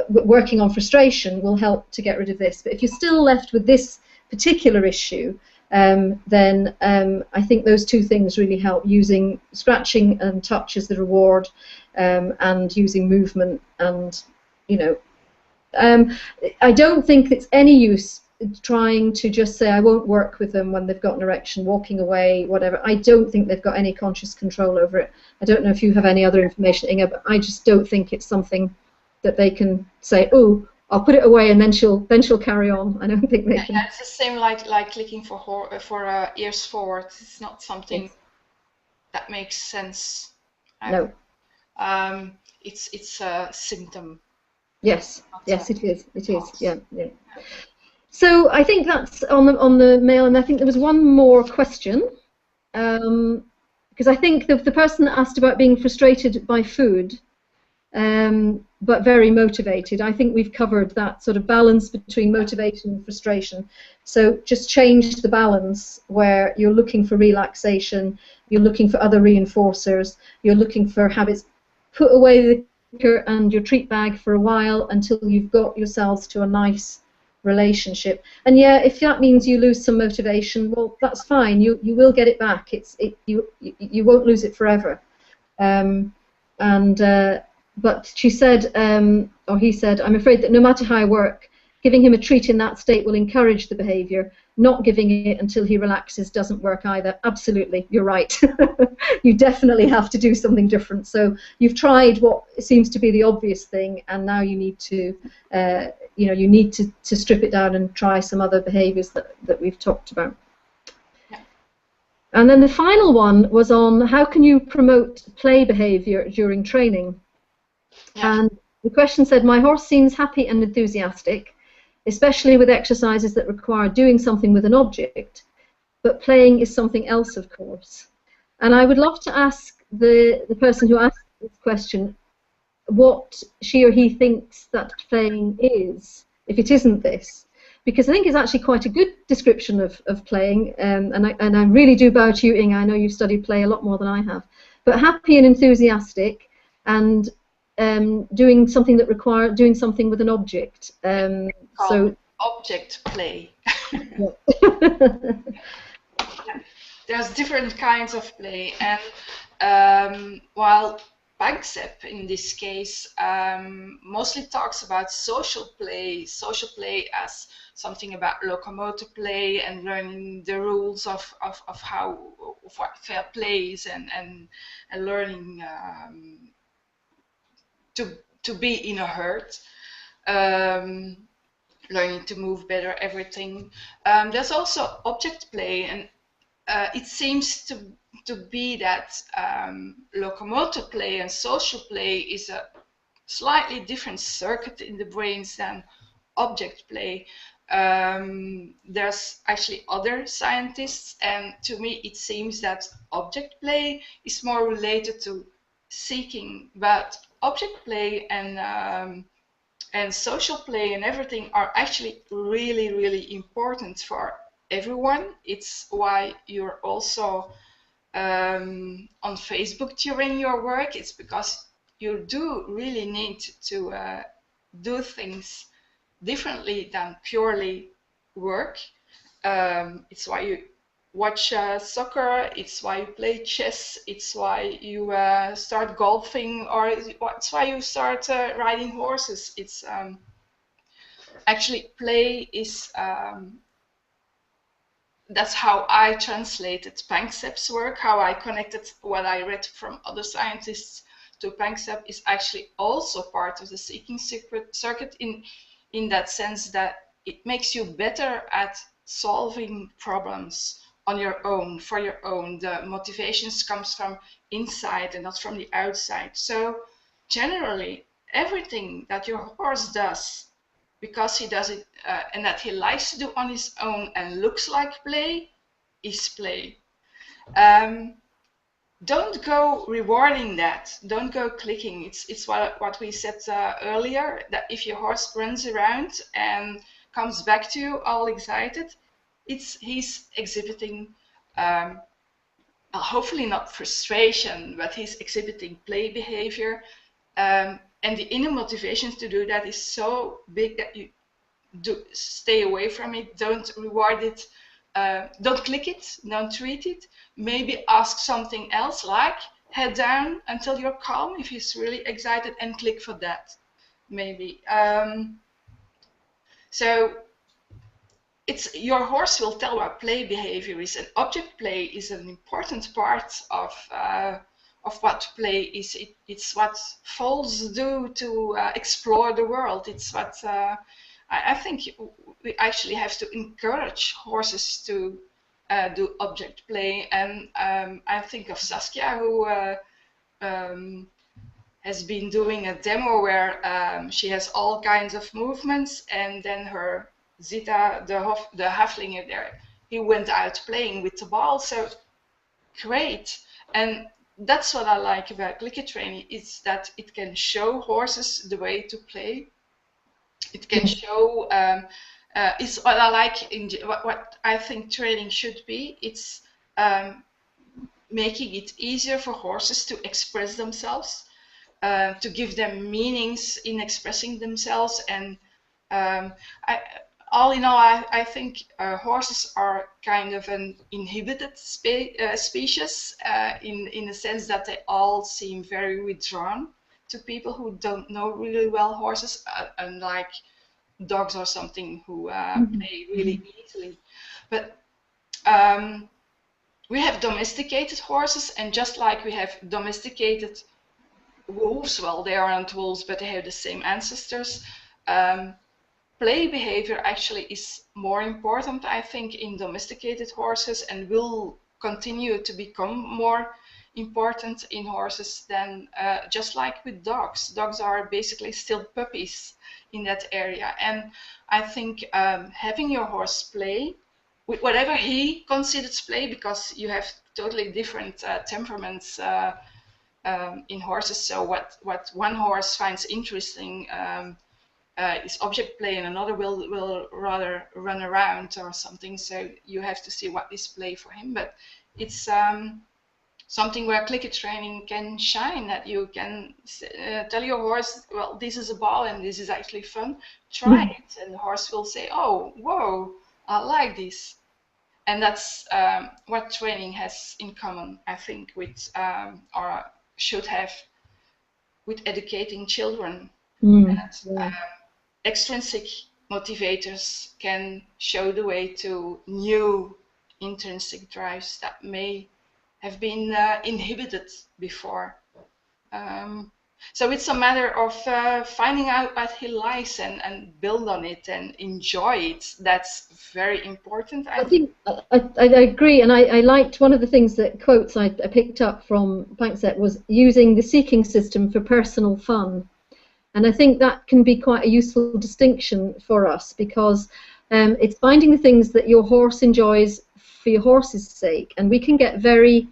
working on frustration will help to get rid of this. But if you're still left with this particular issue, then I think those two things really help, using scratching and touch as the reward, and using movement. And, you know, I don't think it's any use trying to just say I won't work with them when they've got an erection, walking away, whatever. I don't think they've got any conscious control over it. I don't know if you have any other information, Inge, but I just don't think it's something that they can say, oh, I'll put it away and then she'll carry on. I don't think they can. Yeah, it's the same like clicking for ears forward. It's not something that makes sense. No. It's a symptom. Yes, yes, it is. It is. Yeah, yeah. So I think that's on the mail, and I think there was one more question, because I think the person that asked about being frustrated by food, but very motivated. I think we've covered that sort of balance between motivation and frustration. So just change the balance where you're looking for relaxation, you're looking for other reinforcers, you're looking for habits. Put away the clicker and your treat bag for a while until you've got yourselves to a nice relationship. And yeah, if that means you lose some motivation, well, that's fine. You will get it back. You won't lose it forever. But she said, or he said, I'm afraid that no matter how I work, giving him a treat in that state will encourage the behaviour. Not giving it until he relaxes doesn't work either. Absolutely, you're right. You definitely have to do something different. So you've tried what seems to be the obvious thing, and now you need to, you need to strip it down and try some other behaviours that we've talked about. And then the final one was on how can you promote play behaviour during training. Yeah. And the question said, my horse seems happy and enthusiastic, especially with exercises that require doing something with an object, but playing is something else, of course. And I would love to ask the person who asked this question what she or he thinks that playing is, if it isn't this. Because I think it's actually quite a good description of playing, and I really do bow to you, Inge. I know you've studied play a lot more than I have. But happy and enthusiastic, and doing something that requires doing something with an object. So object play. There's different kinds of play, and while Panksepp in this case mostly talks about social play as something about locomotor play and learning the rules of what fair play is, and learning to be in a herd, learning to move better, everything. There's also object play, and it seems to be that locomotor play and social play is a slightly different circuit in the brains than object play. There's actually other scientists, and to me it seems that object play is more related to seeking, but object play and social play and everything are actually really, really important for everyone. It's why you're also on Facebook during your work. It's because you do really need to do things differently than purely work. It's why you watch soccer, it's why you play chess, it's why you start golfing, or it's why you start riding horses. It's actually play is that's how I translated Panksepp's work, how I connected what I read from other scientists to Panksepp is actually also part of the seeking circuit in that sense that it makes you better at solving problems on your own, for your own. The motivations comes from inside and not from the outside. So generally, everything that your horse does, because he does it and that he likes to do on his own and looks like play, is play. Don't go rewarding that. Don't go clicking. It's what we said earlier, that if your horse runs around and comes back to you all excited, he's exhibiting hopefully not frustration, but he's exhibiting play behavior. And the inner motivation to do that is so big that you do stay away from it. Don't reward it. Don't click it. Don't treat it. Maybe ask something else, like head down until you're calm if he's really excited, and click for that. Maybe. So it's your horse will tell what play behavior is, and object play is an important part of what play is. It's what foals do to explore the world. It's what I think we actually have to encourage horses to do object play. And I think of Saskia, who has been doing a demo where she has all kinds of movements, and then her Zita, the Haflinger there, he went out playing with the ball. So great. And that's what I like about clicker training, is that it can show horses the way to play. It can show, it's what I like, what I think training should be. It's making it easier for horses to express themselves, to give them meanings in expressing themselves. And all in all, I think horses are kind of an inhibited species, in the sense that they all seem very withdrawn to people who don't know really well horses, unlike dogs or something who play really easily. But we have domesticated horses, and just like we have domesticated wolves, well, they aren't wolves, but they have the same ancestors. Play behavior actually is more important, I think, in domesticated horses, and will continue to become more important in horses than just like with dogs. Dogs are basically still puppies in that area. And I think having your horse play with whatever he considers play, because you have totally different temperaments in horses. So what one horse finds interesting is object play, and another will rather run around or something. So you have to see what is play for him. But it's something where clicker training can shine, that you can tell your horse, well, this is a ball and this is actually fun, try it. And the horse will say, oh, whoa, I like this. And that's what training has in common, I think, with, or should have, with educating children. And extrinsic motivators can show the way to new intrinsic drives that may have been inhibited before. So it's a matter of finding out what he likes and build on it and enjoy it. That's very important. I think I agree, and I liked one of the things that quotes I picked up from Panksepp was using the seeking system for personal fun. And I think that can be quite a useful distinction for us, because it's finding the things that your horse enjoys for your horse's sake. And we can get very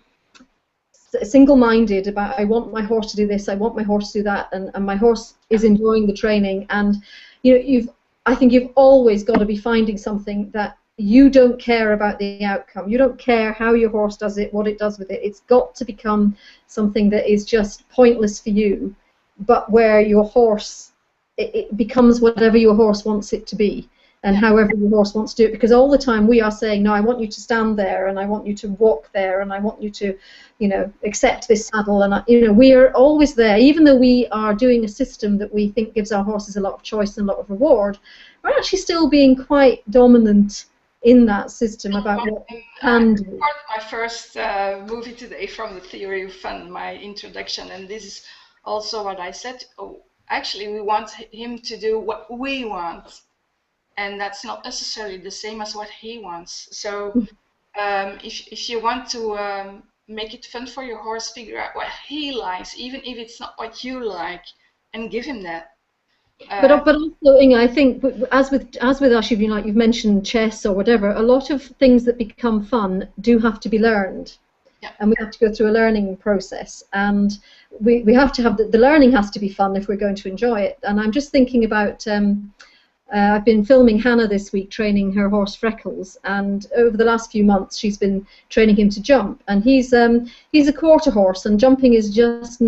single-minded about, I want my horse to do this, I want my horse to do that, and my horse is enjoying the training. And you know, I think you've always got to be finding something that you don't care about the outcome. You don't care how your horse does it, what it does with it. It's got to become something that is just pointless for you, but where your horse, it becomes whatever your horse wants it to be, and however your horse wants to do it. Because all the time we are saying, no, I want you to stand there, and I want you to walk there, and I want you to, you know, accept this saddle. And you know, we are always there, even though we are doing a system that we think gives our horses a lot of choice and a lot of reward. We're actually still being quite dominant in that system about what we can do. My first movie today from the Theory of Fun, my introduction, and this is also what I said. Oh, actually, we want him to do what we want, and that's not necessarily the same as what he wants. So if you want to make it fun for your horse, figure out what he likes, even if it's not what you like, and give him that. But also, Inge, I think as with us, you've mentioned chess or whatever, a lot of things that become fun do have to be learned. Yeah. And we have to go through a learning process, and we have to have the learning has to be fun if we're going to enjoy it. And I'm just thinking about I've been filming Hannah this week, training her horse Freckles, and over the last few months she's been training him to jump, and he's a quarter horse, and jumping is just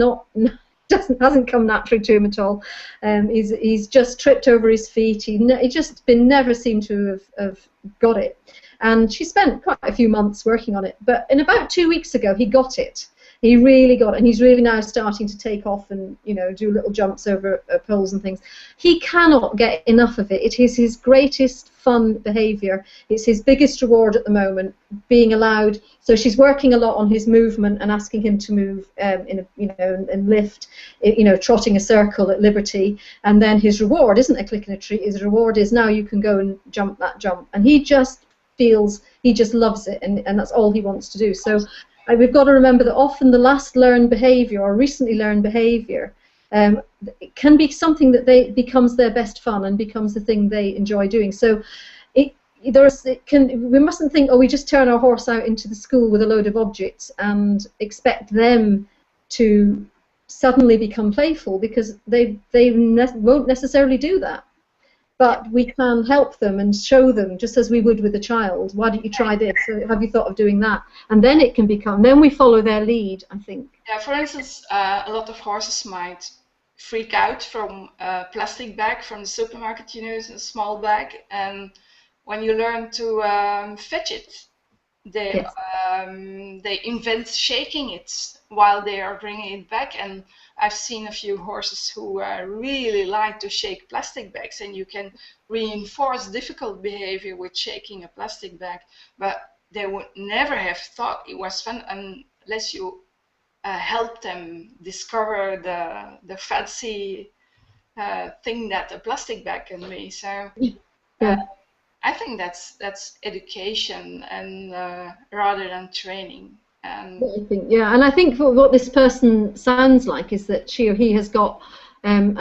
hasn't come naturally to him at all. He's just tripped over his feet. He just never seemed to have got it. And she spent quite a few months working on it. But in about 2 weeks ago, he got it. He really got it, and he's really now starting to take off and, you know, do little jumps over poles and things. He cannot get enough of it. It is his greatest fun behaviour. It's his biggest reward at the moment, being allowed. So she's working a lot on his movement and asking him to move and lift, you know, trotting a circle at liberty. And then his reward isn't a click and a treat. His reward is now you can go and jump that jump, and he just loves it, and that's all he wants to do. So we've got to remember that often the last learned behaviour or recently learned behaviour it can be something that becomes their best fun and becomes the thing they enjoy doing. So we mustn't think, oh, we just turn our horse out into the school with a load of objects and expect them to suddenly become playful, because they won't necessarily do that. But we can help them and show them, just as we would with a child. Why don't you try this? Have you thought of doing that? And then it can become, then we follow their lead, I think. Yeah, for instance, a lot of horses might freak out from a plastic bag from the supermarket, you know, it's a small bag. And when you learn to fetch it, they invent shaking it while they are bringing it back. And I've seen a few horses who really like to shake plastic bags, and you can reinforce difficult behavior with shaking a plastic bag, but they would never have thought it was fun unless you help them discover the fancy thing that a plastic bag can be. So I think that's education, and rather than training. And I think what this person sounds like is that she or he has got some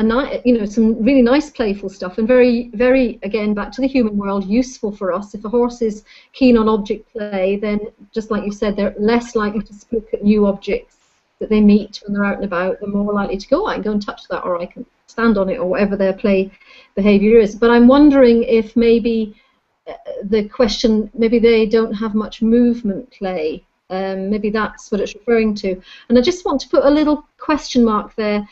really nice playful stuff, and very, very, again, back to the human world, useful for us. If a horse is keen on object play, then just like you said, they're less likely to spook at new objects that they meet when they're out and about. They're more likely to go, I can go and touch that, or I can stand on it, or whatever their play behavior is. But I'm wondering if maybe the question, maybe they don't have much movement play. Maybe that's what it's referring to. And I just want to put a little question mark there,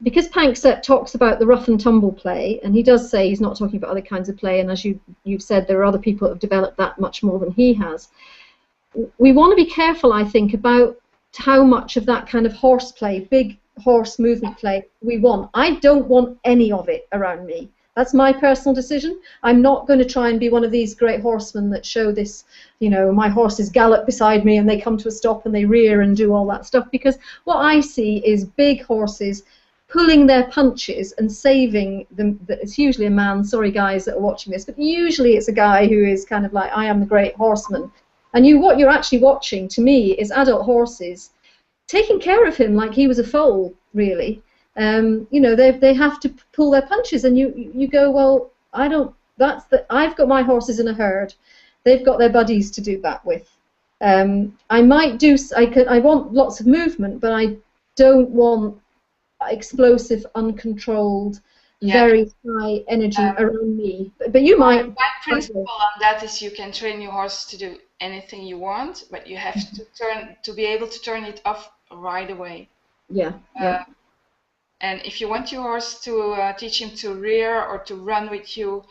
because Panksepp talks about the rough and tumble play, and he does say he's not talking about other kinds of play, and as you've said, there are other people that have developed that much more than he has. We want to be careful, I think, about how much of that kind of horse play, big horse movement play, we want. I don't want any of it around me. That's my personal decision. I'm not going to try and be one of these great horsemen that show this, you know, my horses gallop beside me and they come to a stop and they rear and do all that stuff, because what I see is big horses pulling their punches and saving them. It's usually a man, sorry guys that are watching this, but usually it's a guy who is kind of like, I am the great horseman. And what you're actually watching, to me, is adult horses taking care of him like he was a foal, really. You know, they have to pull their punches, and you go, well, I've got my horses in a herd. They've got their buddies to do that with. I want lots of movement, but I don't want explosive, uncontrolled, very high energy around me. But you might. My principle on that is you can train your horse to do anything you want, but you have to be able to turn it off right away. And if you want your horse to teach him to rear or to run with you,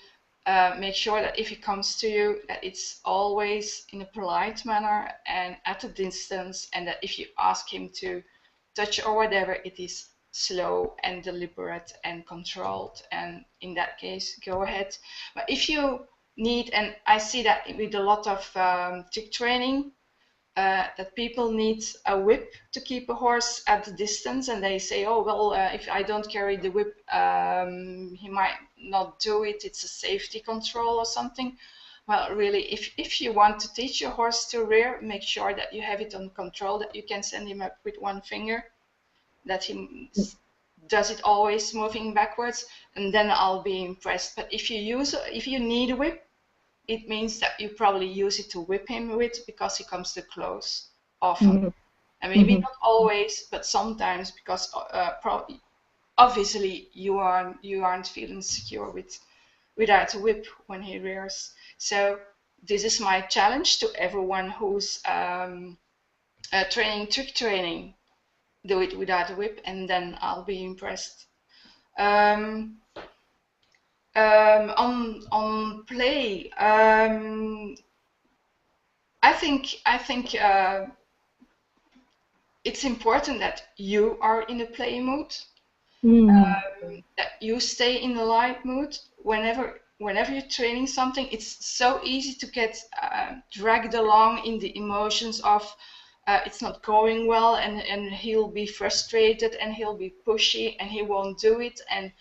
make sure that if he comes to you, that it's always in a polite manner and at a distance, and that if you ask him to touch or whatever, it is slow and deliberate and controlled. And in that case, go ahead. But if you need, and I see that with a lot of trick training, that people need a whip to keep a horse at the distance, and they say, oh, well, if I don't carry the whip, he might not do it, it's a safety control or something. Well, really, if you want to teach your horse to rear, make sure that you have it on control, that you can send him up with one finger, that he does it always moving backwards, and then I'll be impressed. But if you need a whip, it means that you probably use it to whip him with, because he comes too close often. And maybe not always, but sometimes, because obviously you aren't feeling secure without a whip when he rears. So this is my challenge to everyone who's trick training. Do it without a whip, and then I'll be impressed. On play, I think it's important that you are in a play mood, that you stay in the light mood. Whenever you're training something, it's so easy to get dragged along in the emotions of it's not going well, and he'll be frustrated and he'll be pushy and he won't do it, and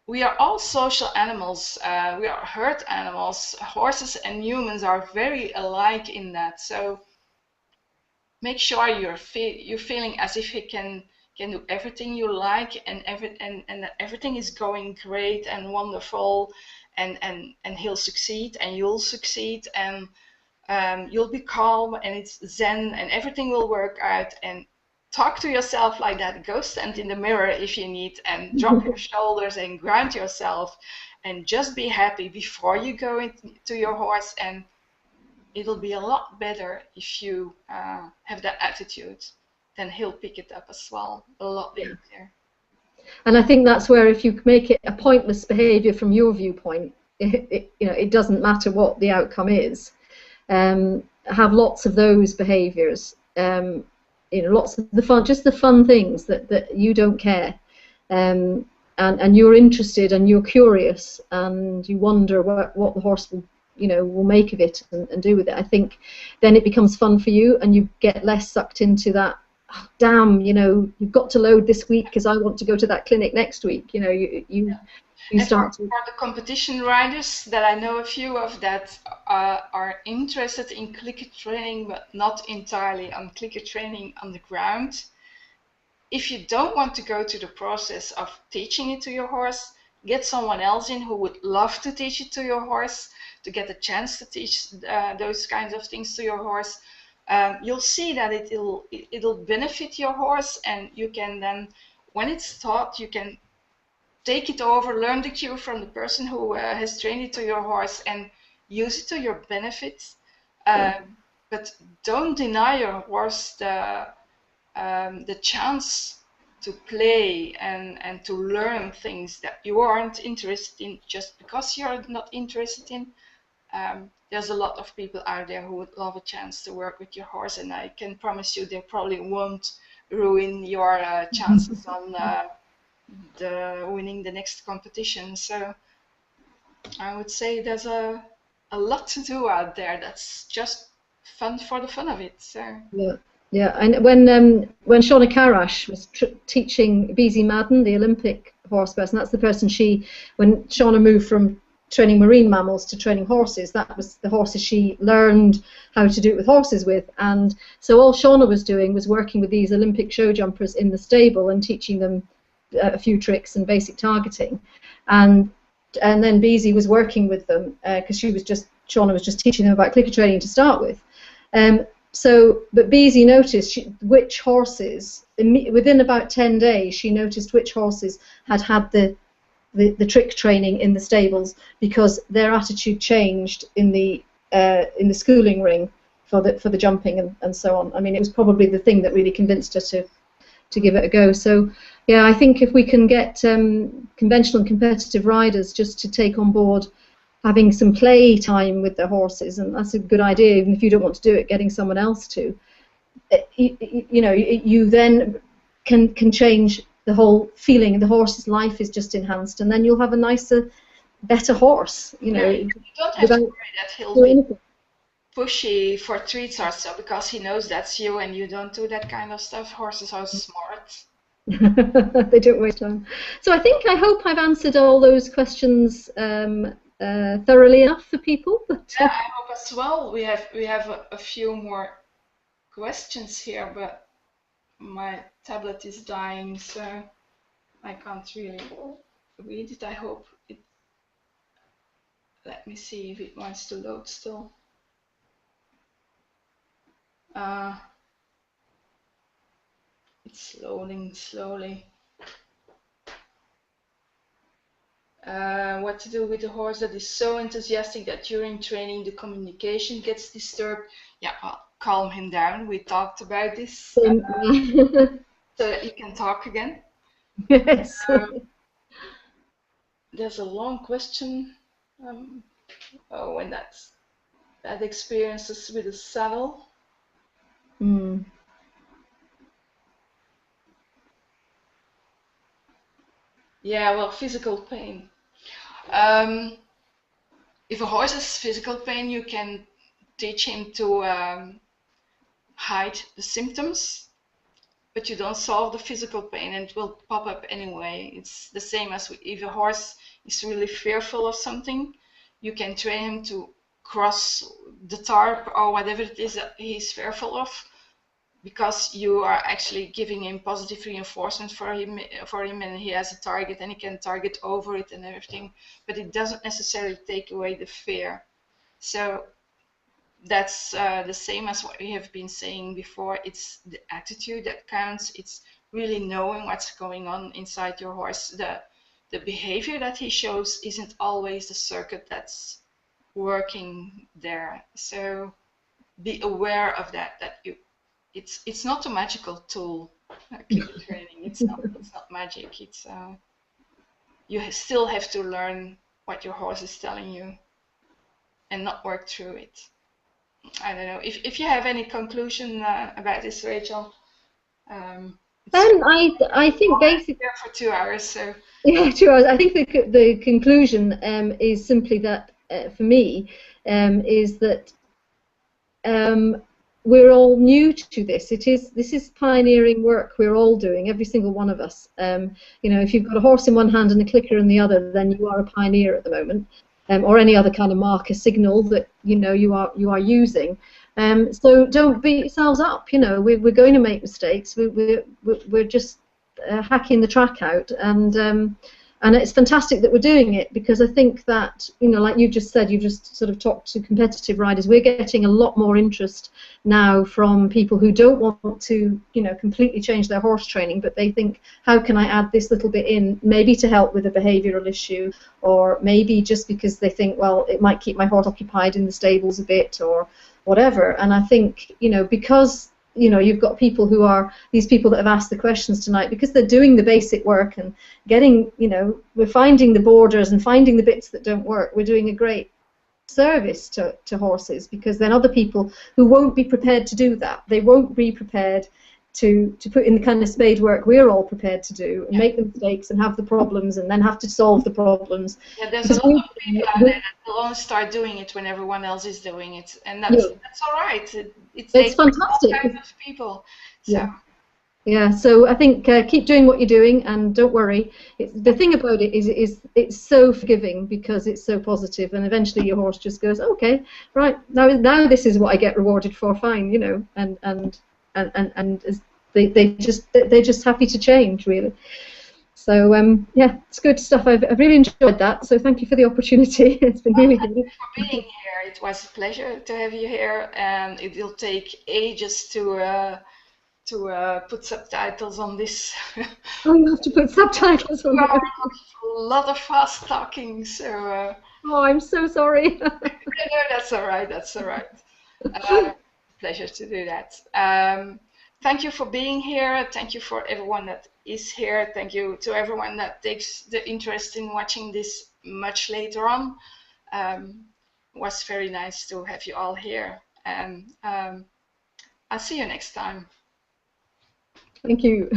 we are all social animals. We are herd animals. Horses and humans are very alike in that. So make sure you're feeling as if he can can do everything you like, and everything is going great and wonderful, and he'll succeed and you'll succeed, and you'll be calm and it's zen and everything will work out. And talk to yourself like that. Go stand in the mirror if you need, and drop your shoulders and ground yourself, and just be happy before you go into your horse. And it'll be a lot better if you have that attitude. Then he'll pick it up as well a lot easier. And I think that's where, if you make it a pointless behaviour from your viewpoint, it doesn't matter what the outcome is. Have lots of those behaviours. Lots of the fun, just the fun things that you don't care, and you're interested and you're curious and you wonder what the horse will make of it and do with it. I think then it becomes fun for you, and you get less sucked into that. Oh, damn, you've got to load this week because I want to go to that clinic next week. You start for the competition riders that I know a few of that are interested in clicker training, but not entirely on clicker training on the ground. If you don't want to go to the process of teaching it to your horse, get someone else in who would love to teach it to your horse, to get a chance to teach those kinds of things to your horse. You'll see that it'll benefit your horse, and you can then, when it's taught, you can take it over, learn the cue from the person who has trained it to your horse, and use it to your benefit. But don't deny your horse the chance to play and to learn things that you aren't interested in just because you're not interested in. There's a lot of people out there who would love a chance to work with your horse, and I can promise you they probably won't ruin your chances on winning the next competition. So I would say there's a lot to do out there that's just fun for the fun of it. So yeah. And when Shauna Karash was teaching Beezy Madden, the Olympic horse person, that's the person when Shauna moved from training marine mammals to training horses, that was the horses she learned how to do it with horses with. And so all Shauna was doing was working with these Olympic show jumpers in the stable and teaching them a few tricks and basic targeting, and then Beezy was working with them because Shauna was just teaching them about clicker training to start with. But Beezy noticed which horses, within about 10 days, she noticed which horses had the trick training in the stables, because their attitude changed in the schooling ring for the jumping and so on. I mean, it was probably the thing that really convinced her to give it a go. So yeah, I think if we can get conventional and competitive riders just to take on board having some play time with their horses, and that's a good idea, even if you don't want to do it, getting someone else to, you then can change the whole feeling. The horse's life is just enhanced, and then you'll have a nicer, better horse. You don't have to worry that he'll be pushy for treats or so, because he knows that's you and you don't do that kind of stuff. Horses are smart. They don't waste time. So I hope I've answered all those questions thoroughly enough for people. Yeah, I hope as well. We have a few more questions here, but my tablet is dying, so I can't really read it. I hope it. Let me see if it wants to load still. It's loading slowly. What to do with a horse that is so enthusiastic that during training the communication gets disturbed? Yeah, well, calm him down. We talked about this, so that you can talk again. Yes. There's a long question. When that's bad experiences with a saddle. Yeah, well, physical pain. If a horse has physical pain, you can teach him to hide the symptoms, but you don't solve the physical pain, and it will pop up anyway. It's the same as if a horse is really fearful of something, you can train him to cross the tarp or whatever it is that he's fearful of, because you are actually giving him positive reinforcement for him, and he has a target and he can target over it and everything, but it doesn't necessarily take away the fear. So that's the same as what we have been saying before. It's the attitude that counts. It's really knowing what's going on inside your horse. The behavior that he shows isn't always the circuit that's working there. So be aware of that. It's not a magical tool. Clicker training. It's not magic. It's you still have to learn what your horse is telling you, and not work through it. I don't know if you have any conclusion about this, Rachel. I think basically there for 2 hours, so yeah, 2 hours. I think the conclusion is simply that for me is that we're all new to this. This is pioneering work we're all doing, every single one of us. You know, if you've got a horse in one hand and a clicker in the other, then you are a pioneer at the moment, or any other kind of marker signal that you are using. So don't beat yourselves up. You know, we're going to make mistakes. We're just hacking the track out, and it's fantastic that we're doing it, because I think that, like you just said, you just sort of talked to competitive riders. We're getting a lot more interest now from people who don't want to, completely change their horse training, but they think, how can I add this little bit in, maybe to help with a behavioural issue, or maybe just because they think, well, it might keep my horse occupied in the stables a bit, or whatever. And I think, because you've got people who are, these people that have asked the questions tonight, because they're doing the basic work and getting, we're finding the borders and finding the bits that don't work. We're doing a great service to horses, because then other people who won't be prepared to do that, they won't be prepared to put in the kind of spade work we're all prepared to do, and make the mistakes and have the problems and then have to solve the problems. Yeah, there's a lot of people out there that will only start doing it when everyone else is doing it, and that's all right. It's fantastic. All kinds of people. So. Yeah, so I think keep doing what you're doing, and don't worry. The thing about it is it's so forgiving, because it's so positive, and eventually your horse just goes, okay, right, now this is what I get rewarded for, fine, and they're just happy to change, really. So yeah, it's good stuff. I've really enjoyed that. So thank you for the opportunity. It's been really good. Thank you for being here. It was a pleasure to have you here, and it will take ages to put subtitles on this. Oh, you have to put subtitles on it. A lot of fast talking, so. Oh, I'm so sorry. No, that's all right. That's all right. Pleasure to do that. Thank you for being here. Thank you for everyone that is here. Thank you to everyone that takes the interest in watching this much later on. It was very nice to have you all here, and I'll see you next time. Thank you.